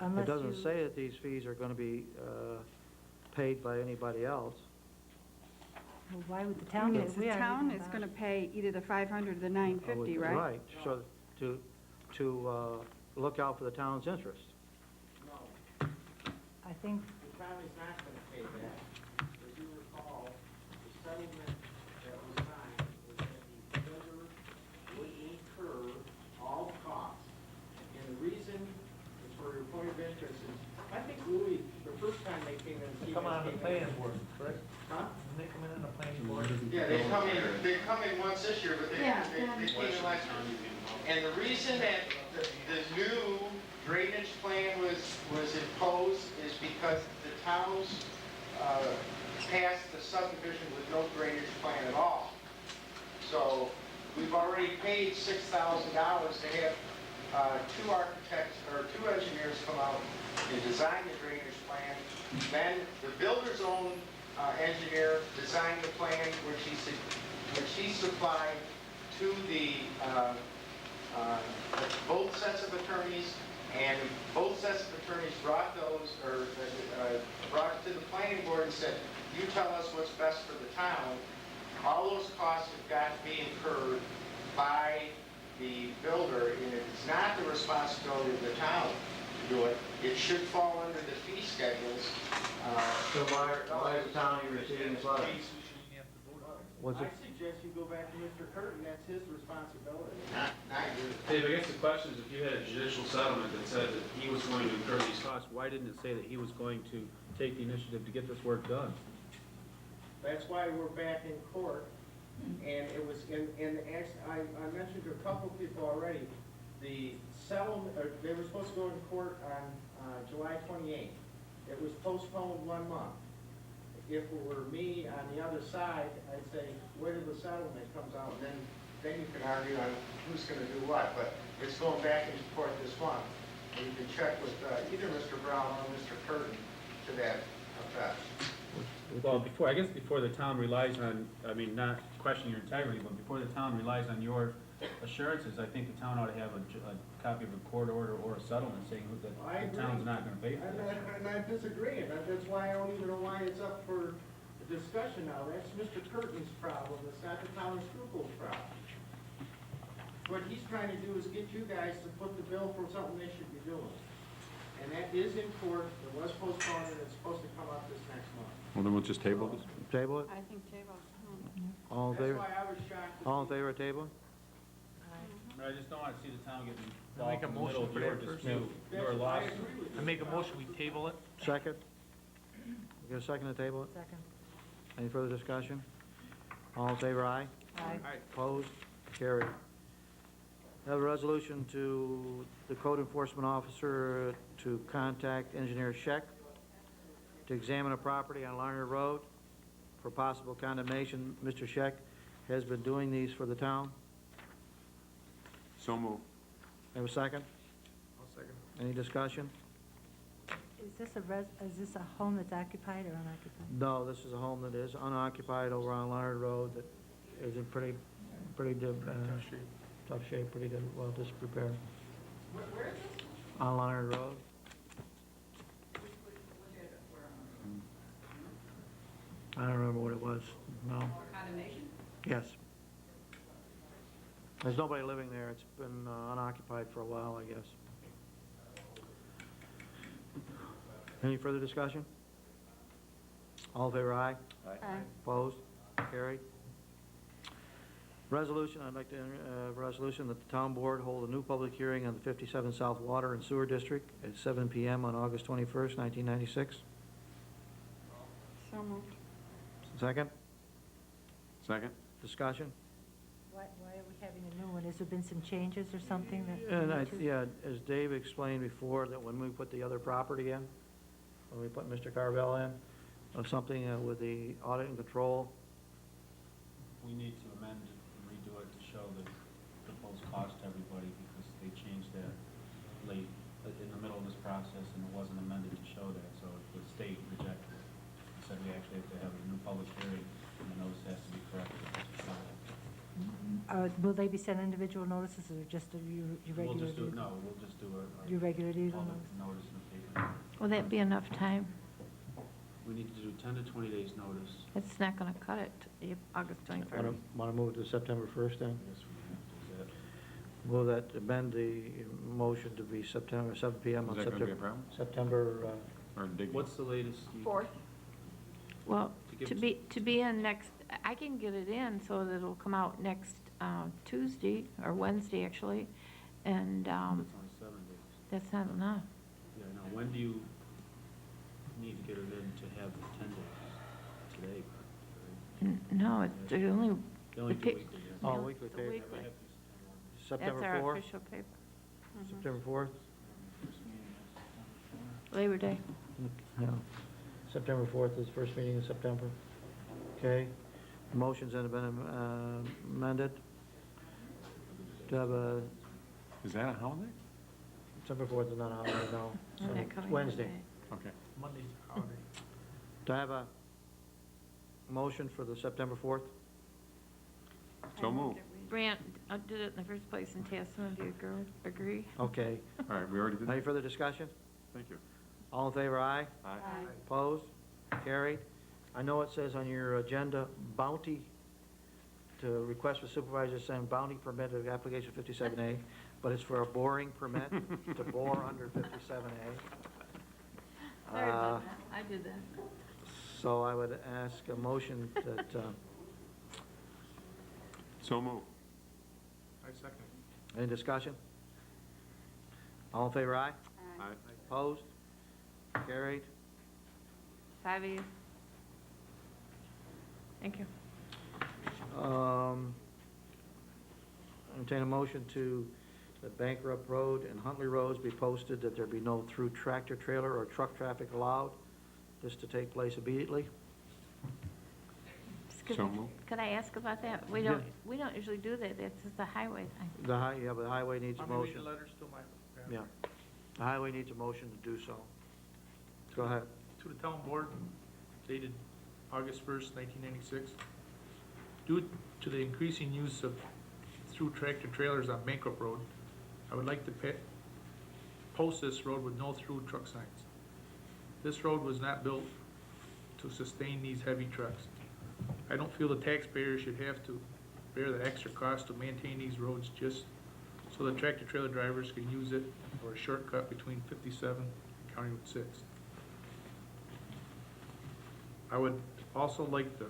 unless It doesn't say that these fees are going to be paid by anybody else. Well, why would the town get it? The town is going to pay either the 500 or the 950, right? Right, so to look out for the town's interest. No, I think, the town is not gonna pay that. As you recall, the settlement that was signed was that the builder would incur all costs. And the reason for your point of interest is, I think Louis, the first time they came in. They come on the planning board, correct? Huh? They come in on the planning board. Yeah, they come in once this year, but they came in last year. And the reason that the new drainage plan was imposed is because the towns passed the subdivision with no drainage plan at all. So we've already paid $6,000 to have two architects or two engineers come out and design the drainage plan. Then the builder's own engineer designed the plan, which he supplied to the both sets of attorneys, and both sets of attorneys brought brought it to the planning board and said, you tell us what's best for the town. All those costs have got to be incurred by the builder, and it's not the responsibility of the town to do it. It should fall under the fee schedules. So why is the town receiving this letter? What's I it? suggest you go back to Mr. Curtin, that's his responsibility. Dave, I guess the question is, if you had a judicial settlement that said that he was going to incur these costs, why didn't it say that he was going to take the initiative to get this work done? That's why we're back in court, and it was, I mentioned to a couple of people already, the settlement, they were supposed to go to court on July 28th. It was postponed 1 month. If it were me on the other side, I'd say, wait till the settlement comes out, and then you can argue on who's gonna do what, but it's going back into court this month. And you can check with either Mr. Brown or Mr. Curtin to that effect. Well, I guess before the town relies on, I mean, not questioning your integrity, but before the town relies on your assurances, I think the town ought to have a copy of a court order or a settlement saying that the town's not gonna pay for this. And I disagree, and that's why I don't even know why it's up for discussion now. That's Mr. Curtin's problem, it's not the town of Schroeppel's problem. what he's trying to do is get you guys to put the bill for something they should be doing. And that is in court, it was postponed, and it's supposed to come up this next month. Well, then we'll just table this. Table it? I think table. All in That's favor? why I was shocked. to All in see- favor of table? I just don't wanna see the town getting I'll make involved a in the middle motion of for your that first. dispute, your That's- I lawsuit. agree with you. I make a motion, we table it. Second? You get a second to table it? Second. Any further discussion? All in favor, aye? Aye. Opposed? Carried. Have a resolution to the code enforcement officer to contact engineer Scheck to examine a property on Larner Road for possible condemnation. Mr. Scheck has been doing these for the town. So move. Have a second? I'll second. Any discussion? Is this a home that's occupied or unoccupied? No, this is a home that is unoccupied over on Larner Road that is in pretty tough shape, pretty good, well disrepair. Where is this? On Larner Road. I don't remember what it was, no. Condemnation? Yes. There's nobody living there, it's been unoccupied for a while, I guess. Any further discussion? All in favor, aye? Aye. Opposed? Carried. Resolution, I'd like to, resolution that the town board hold a new public hearing on the 57 South Water and Sewer District at 7 PM on August 21st, 1996. So moved. Second? Second? Discussion? Why are we having a new one? Has there been some changes or something that? we And need to- yeah, as Dave explained before, that when we put the other property in, when we put Mr. Carvel in, or something with the audit and control, We need to amend it and redo it to show the proposed cost to everybody, because they changed that late, in the middle of this process, and it wasn't amended to show that, so the state rejected it. Said we actually have to have a new public hearing, and the notice has to be corrected to show that. Will they be sent individual notices or just your We'll regular? just do, diesel? no, we'll just do Your regular diesel all notice? the notice in the paper. Will that be enough time? We need to do 10 to 20 days notice. It's not gonna cut it to August 21st. want to move it to September 1st then? I guess we have to do that. Will that amend the motion to be September, 7 PM on Is that gonna be a September? problem? September, Or dig? What's the latest? Fourth. Well, To give to be in next, I can get it in so that it'll come out next Tuesday, or Wednesday, actually, and It's only 7 days. that's not enough. Yeah, I know. When do you need to get it in to have the 10 days? Today, right? No, it's the only, They only the do pic- weekly, yes. Oh, no, weekly the paper. weekly. That's September our 4th? official paper. September 4th? Labor Day. Yeah. September 4th is the first meeting in September. Okay. Motions that have been amended. To have a, Is that a holiday? September 4th is not a holiday, no. Isn't that It's coming Wednesday. Monday? Okay. Monday's a holiday. Do I have a motion for the September 4th? So move. Brant did it in the first place in Tasman, do you agree? Okay. All right, we already did Any that? further discussion? Thank you. All in favor, aye? Aye. Opposed? Carried. I know it says on your agenda, bounty, to request for supervisor to send bounty permit of application 57A, but it's for a boring permit to bore under 57A. Sorry about that, I did that. So I would ask a motion that, So move. I second. any discussion? All in favor, aye? Aye. Opposed? Carried. 5 of you. Thank you. Entertain a motion to, that Bankrupt Road and Huntley Roads be posted, that there be no through tractor trailer or truck traffic allowed. This to take place immediately. So move. Could I ask about that? We Yeah. don't usually do that, that's just the highway thing. Yeah, but the highway needs a I'm gonna read motion. the letters to my, Yeah. The highway needs a motion to do so. Go ahead. to the town board dated August 1st, 1996. Due to the increasing use of through tractor trailers on Bankrupt Road, I would like to post this road with no through truck signs. This road was not built to sustain these heavy trucks. I don't feel the taxpayers should have to bear the extra cost to maintain these roads just so the tractor-trailer drivers can use it for a shortcut between 57 and County Route 6. I would also like the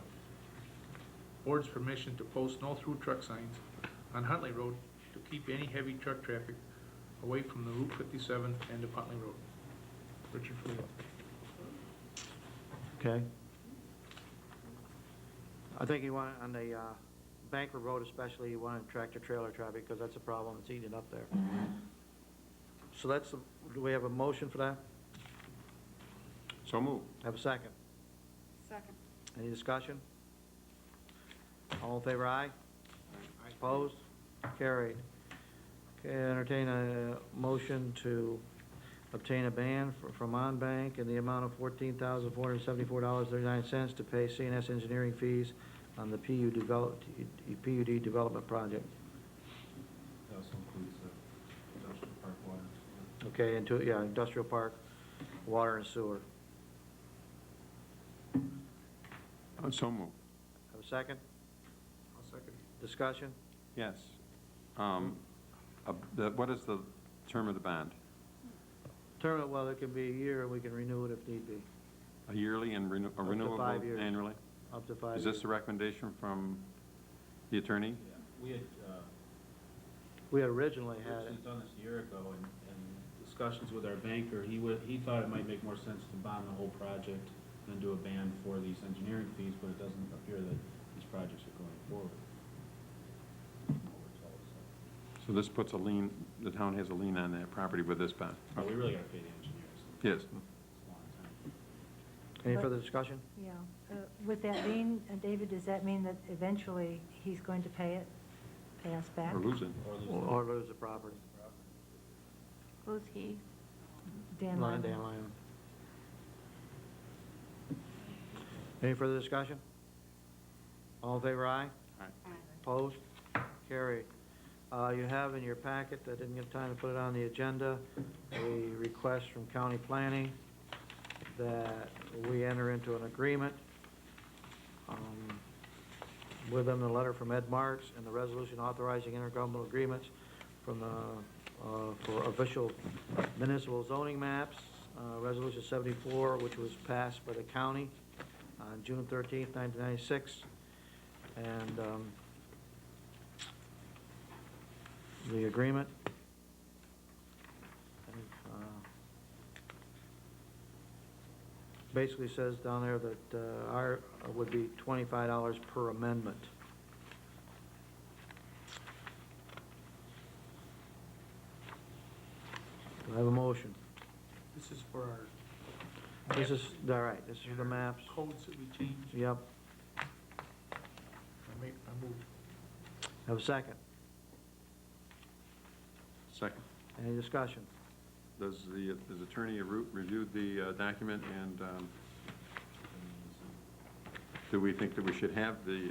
board's permission to post no through truck signs on Huntley Road to keep any heavy truck traffic away from the Route 57 end of Huntley Road. Richard Schroeppel. Okay. I think you want, on the Banker Road especially, you want tractor-trailer traffic, because that's a problem, it's eating up there. So that's, do we have a motion for that? So moved. Have a second? Second. Any discussion? All in favor, aye? Opposed? Carried. Okay, entertain a motion to obtain a ban from OnBank in the amount of $14,474.39 to pay CNS engineering fees on the PUD development project. That also includes the industrial park water. Okay, industrial park, water and sewer. So moved. Have a second? I'll second. Discussion? Yes. What is the term of the bond? Term, well, it can be a year, and we can renew it if need be. A yearly and renewable 5 years. annually? Up to 5 Is years. this a recommendation from the attorney? We had originally had it. done this a year ago, and discussions with our banker, he thought it might make more sense to bond the whole project than do a ban for these engineering fees, but it doesn't appear that these projects are going forward. So this puts a lien, the town has a lien on that property with this bond? But we really gotta pay the engineers. Yes. It's a long time. Any further discussion? Yeah. With that lien, David, does that mean that eventually he's going to pay us back? Or lose it? Or lose the property. Who's he? Dan Dan Lyman. Lyman. Any further discussion? All in favor, aye? Aye. Opposed? Carried. You have in your packet, I didn't get time to put it on the agenda, a request from county planning that we enter into an agreement with them, the letter from Ed Marks, and the resolution authorizing intergovernmental agreements from the, for official municipal zoning maps, Resolution 74, which was passed by the county on June 13th, 1996. And the agreement basically says down there that our would be $25 per amendment. Do I have a motion? This is for our This is, all right, this is for the maps. codes that we changed. Yep. I moved. Have a second. Second. Any discussion? Does the attorney review the document, and do we think that we should have the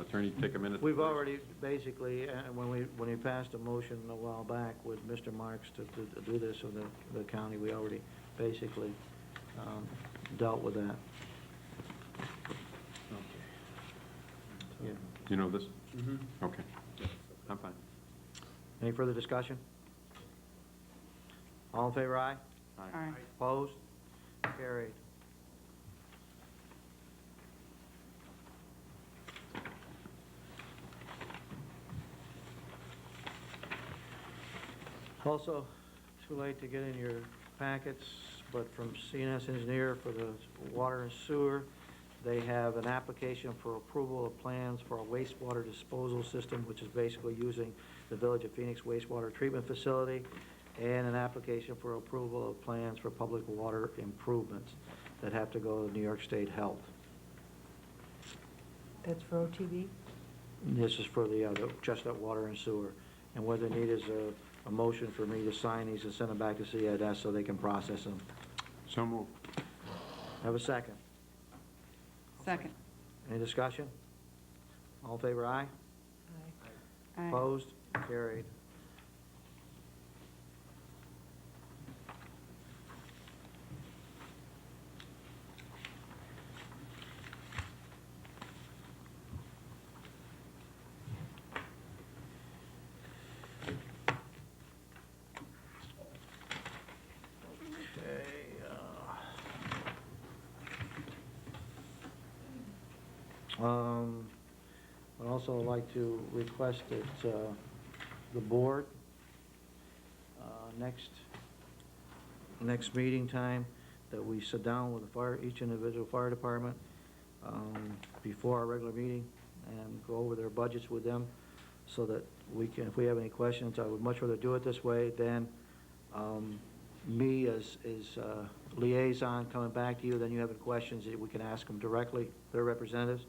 attorney take a minute? We've already, basically, when we passed a motion a while back with Mr. Marks to do this with the county, we already basically dealt with that. Yeah. You know this? Mm-hmm. Okay. I'm fine. Any further discussion? All in favor, aye? Aye. Opposed? Carried. Also, too late to get in your packets, but from CNS Engineer for the water and sewer, they have an application for approval of plans for a wastewater disposal system, which is basically using the Village of Phoenix wastewater treatment facility, and an application for approval of plans for public water improvements that have to go to New York State Health. That's for OTB? This is for the Chestnut Water and Sewer. And what they need is a motion for me to sign these and send them back to CEDS so they can process them. So moved. Have a second. Second. Any discussion? All in favor, aye? Aye. Opposed? Carried. I'd also like to request that the board, next meeting time, that we sit down with each individual fire department before our regular meeting and go over their budgets with them so that we can, if we have any questions, I would much rather do it this way than me as liaison coming back to you, then you have any questions, we can ask them directly, their representatives.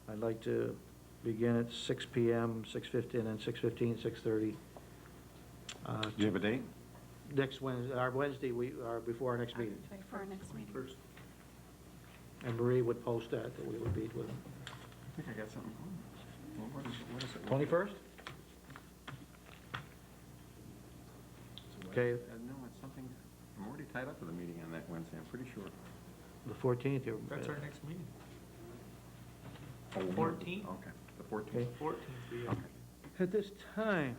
I'd like to begin at 6 p.m., 6:15, and 6:15, 6:30. Do you have a date? Next Wednesday, our Wednesday, we are before our next meeting. For our next meeting. First. And Marie would post that we would meet with them. I think I got something. What is it? 21st? Okay. No, it's something, I'm already tied up with a meeting on that Wednesday, I'm pretty sure. The 14th, you're... That's our next meeting. Oh, 14th? Okay, the 14th. Okay. 14th, yeah. Okay. At this time,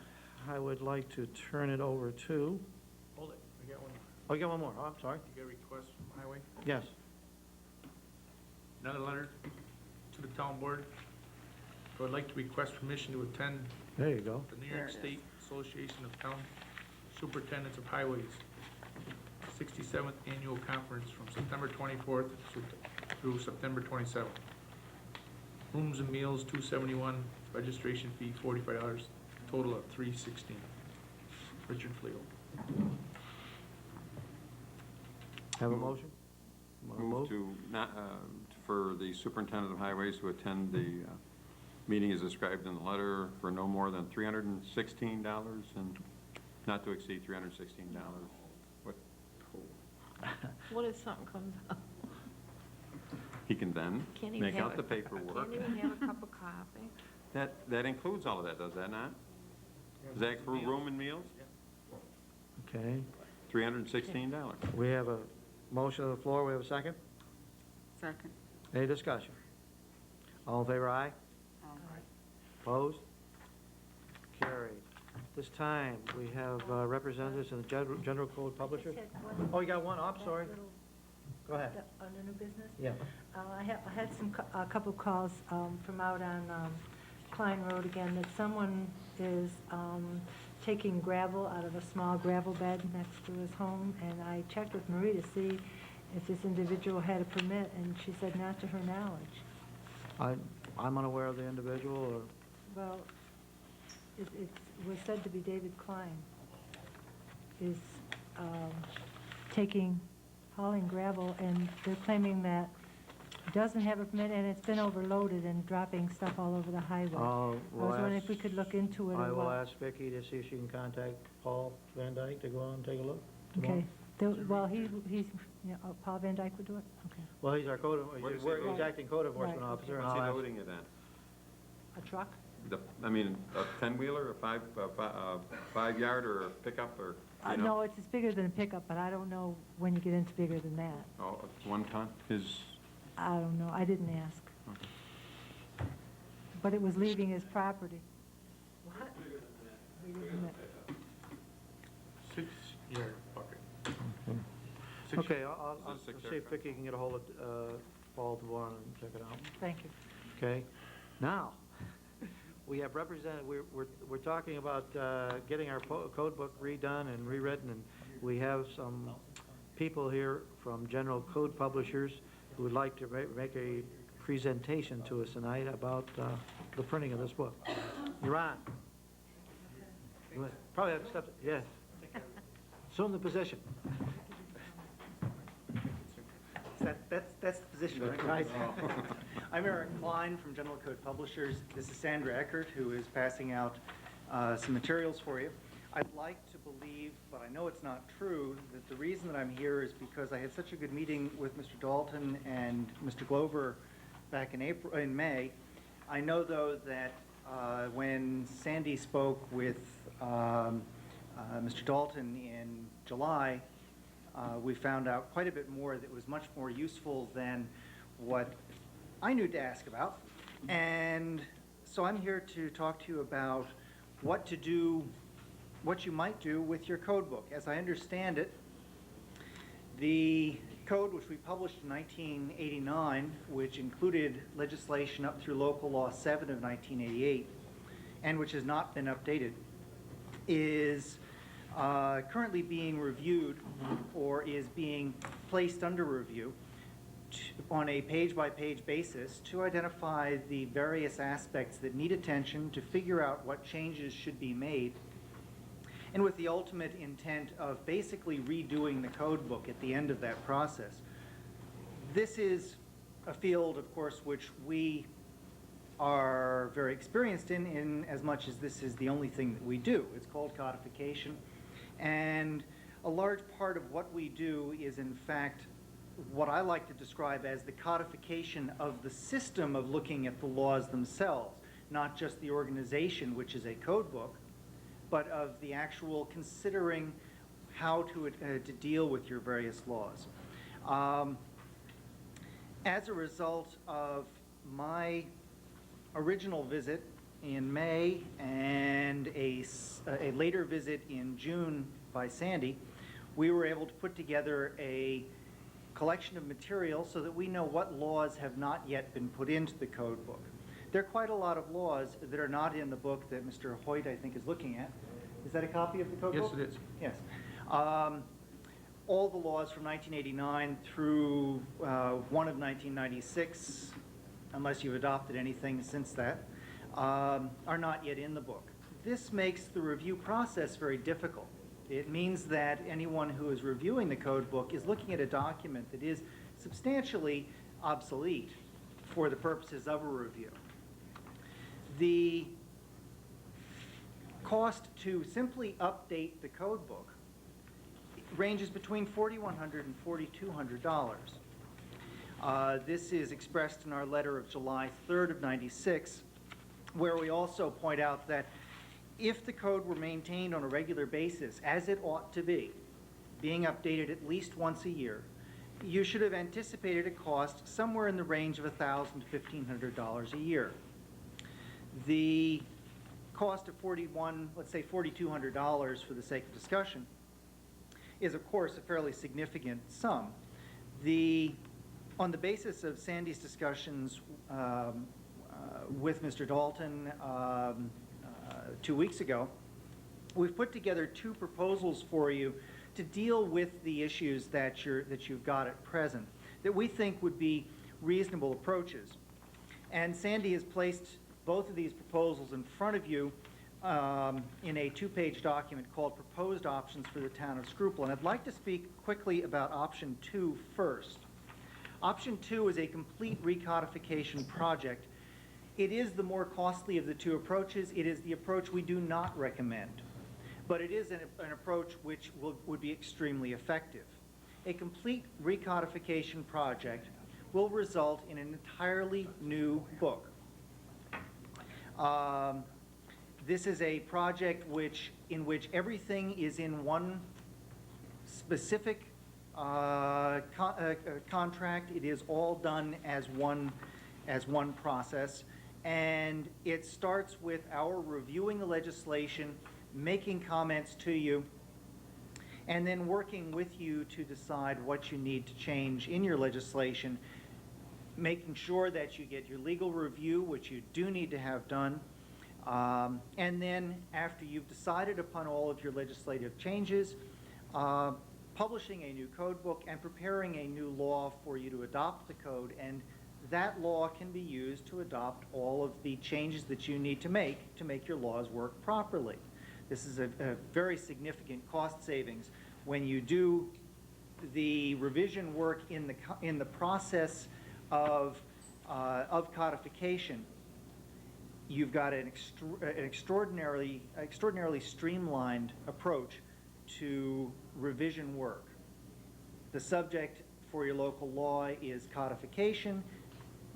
I would like to turn it over to... Hold it, I got one. Oh, you got one more. Oh, I'm sorry. You got a request from Highway? Yes. Another letter to the town board. I would like to request permission to attend There you go. the New York State Association of Town Superintendents of Highways 67th Annual Conference from September 24th through September 27th. Rooms and meals, $271, registration fee, $45, total of $316. Richard Flegel. Have a motion? Move to, for the superintendent of highways to attend the meeting as described in the letter for no more than $316 and not to exceed $316. What? What if something comes up? He can then Can't even make have out the paperwork. Can't even have a cup of coffee? That includes all of that, does that not? Does that include room and meals? Okay. $316. We have a motion on the floor. We have a second? Second. Any discussion? All in favor, aye? Opposed? Carried. This time, we have representatives in the General Code Publishers. Oh, you got one? Oh, I'm sorry. Go ahead. Under new business? Yeah. I had a couple of calls from out on Klein Road again, that someone is taking gravel out of a small gravel bed next to his home, and I checked with Marie to see if this individual had a permit, and she said not to her knowledge. I'm unaware of the individual, or... Well, it was said to be David Klein is hauling gravel, and they're claiming that he doesn't have a permit, and it's been overloaded and dropping stuff all over the highway. I was wondering if we could look into it. I will ask Vicki to see if she can contact Paul Van Dyke to go on and take a look tomorrow. Okay. Well, he's, Paul Van Dyke would do it? Okay. Well, he's our What is he doing? he's acting code enforcement Right. officer. and What's he I'll ask- loading it at? A truck? I mean, a 10-wheeler, a 5-yard, or a pickup, or, you know? No, it's bigger than a pickup, but I don't know when you get into bigger than that. Oh, it's 1 ton? I don't know, I didn't ask. But it was leaving his property. What? 6-yard bucket. Okay, I'll Is it a see if Vicki can get a hold of Paul DeVon and check it out. Thank you. Okay, now, we have we're talking about getting our code book redone and rewritten, and we have some people here from General Code Publishers who would like to make a presentation to us tonight about the printing of this book. You're on. You probably have to step, yes. Assume the position. That's the position, right? I'm Eric Klein from General Code Publishers. This is Sandra Eckert, who is passing out some materials for you. I'd like to believe, but I know it's not true, that the reason that I'm here is because I had such a good meeting with Mr. Dalton and Mr. Glover back in May. I know, though, that when Sandy spoke with Mr. Dalton in July, we found out quite a bit more that was much more useful than what I knew to ask about. And so I'm here to talk to you about what to do, what you might do with your code book. As I understand it, the code, which we published in 1989, which included legislation up through Local Law 7 of 1988, and which has not been updated, is currently being reviewed or is being placed under review on a page-by-page basis to identify the various aspects that need attention, to figure out what changes should be made, and with the ultimate intent of basically redoing the code book at the end of that process. This is a field, of course, which we are very experienced in as much as this is the only thing that we do. It's called codification, and a large part of what we do is, in fact, what I like to describe as the codification of the system of looking at the laws themselves, not just the organization, which is a code book, but of the actual considering how to deal with your various laws. As a result of my original visit in May and a later visit in June by Sandy, we were able to put together a collection of material so that we know what laws have not yet been put into the code book. There are quite a lot of laws that are not in the book that Mr. Hoyt, I think, is looking at. Is that a copy of the code book? Yes, it is. Yes. All the laws from 1989 through one of 1996, unless you've adopted anything since that, are not yet in the book. This makes the review process very difficult. It means that anyone who is reviewing the code book is looking at a document that is substantially obsolete for the purposes of a review. The cost to simply update the code book ranges between $4,100 and $4,200. This is expressed in our letter of July 3rd of '96, where we also point out that if the code were maintained on a regular basis, as it ought to be, being updated at least once a year, you should have anticipated a cost somewhere in the range of $1,000 to $1,500 a year. The cost of let's say $4,200 for the sake of discussion, is of course a fairly significant sum. On the basis of Sandy's discussions with Mr. Dalton 2 weeks ago, we've put together two proposals for you to deal with the issues that you've got at present that we think would be reasonable approaches. And Sandy has placed both of these proposals in front of you in a two-page document called Proposed Options for the Town of Schroeppel. And I'd like to speak quickly about Option 2 first. Option 2 is a complete recodification project. It is the more costly of the two approaches. It is the approach we do not recommend, but it is an approach which would be extremely effective. A complete recodification project will result in an entirely new book. This is a project in which everything is in one specific contract. It is all done as one process. And it starts with our reviewing the legislation, making comments to you, and then working with you to decide what you need to change in your legislation, making sure that you get your legal review, which you do need to have done, and then after you've decided upon all of your legislative changes, publishing a new code book and preparing a new law for you to adopt the code, and that law can be used to adopt all of the changes that you need to make your laws work properly. This is a very significant cost savings. When you do the revision work in the process of codification, you've got an extraordinarily streamlined approach to revision work. The subject for your local law is codification,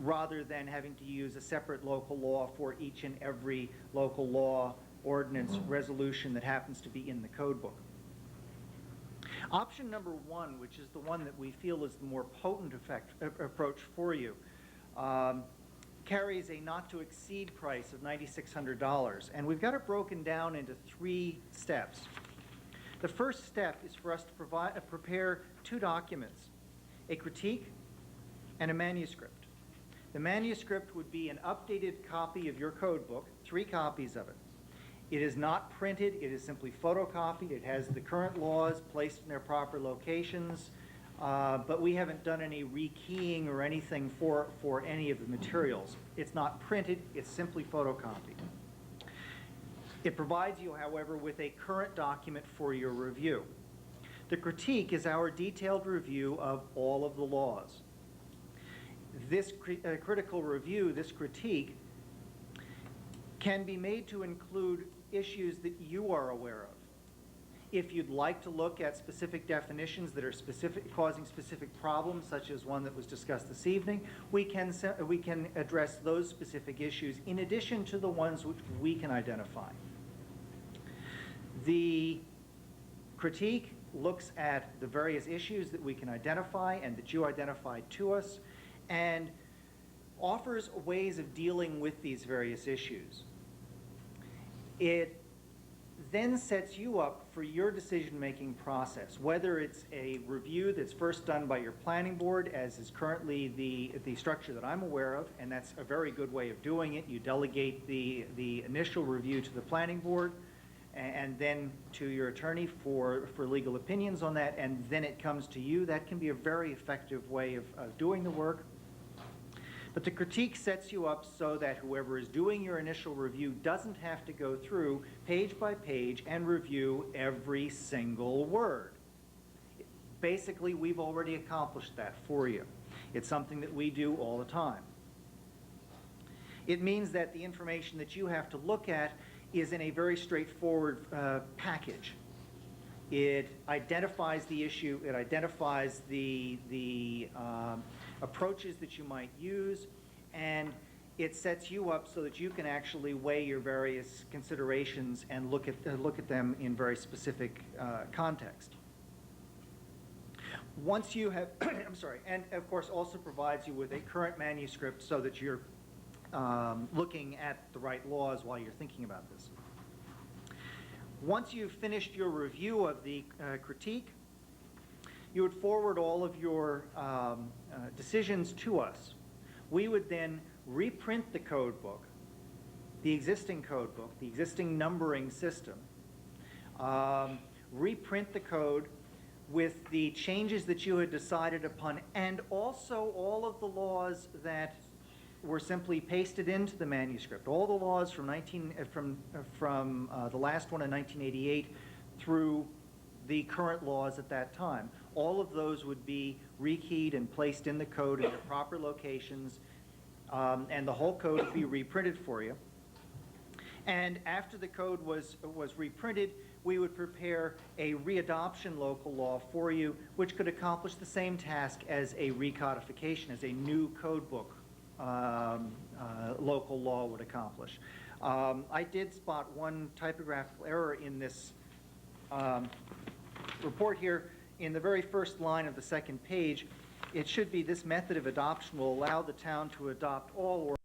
rather than having to use a separate local law for each and every local law, ordinance, resolution that happens to be in the code book. Option number 1, which is the one that we feel is the more potent approach for you, carries a not-to-exceed price of $9,600, and we've got it broken down into 3 steps. The first step is for us to prepare 2 documents. a critique, and a manuscript. The manuscript would be an updated copy of your code book, 3 copies of it. It is not printed, it is simply photocopied. It has the current laws placed in their proper locations, but we haven't done any rekeying or anything for any of the materials. It's not printed, it's simply photocopied. It provides you, however, with a current document for your review. The critique is our detailed review of all of the laws. This critical review, this critique, can be made to include issues that you are aware of. If you'd like to look at specific definitions that are causing specific problems, such as one that was discussed this evening, we can address those specific issues in addition to the ones which we can identify. The critique looks at the various issues that we can identify and that you identified to us, and offers ways of dealing with these various issues. It then sets you up for your decision-making process, whether it's a review that's first done by your planning board, as is currently the structure that I'm aware of, and that's a very good way of doing it. You delegate the initial review to the planning board, and then to your attorney for legal opinions on that, and then it comes to you. That can be a very effective way of doing the work. But the critique sets you up so that whoever is doing your initial review doesn't have to go through page by page and review every single word. Basically, we've already accomplished that for you. It's something that we do all the time. It means that the information that you have to look at is in a very straightforward package. It identifies the issue, it identifies the approaches that you might use, and it sets you up so that you can actually weigh your various considerations and look at them in very specific context. Once you have, I'm sorry, and of course also provides you with a current manuscript so that you're looking at the right laws while you're thinking about this. Once you've finished your review of the critique, you would forward all of your decisions to us. We would then reprint the code book, the existing code book, the existing numbering system, reprint the code with the changes that you had decided upon, and also all of the laws that were simply pasted into the manuscript. All the laws from the last one in 1988 through the current laws at that time. All of those would be rekeyed and placed in the code in their proper locations, and the whole code would be reprinted for you. And after the code was reprinted, we would prepare a readoption local law for you, which could accomplish the same task as a recodification, as a new code book local law would accomplish. I did spot one typographical error in this report here. In the very first line of the second page, it should be, "This method of adoption will allow the town to adopt all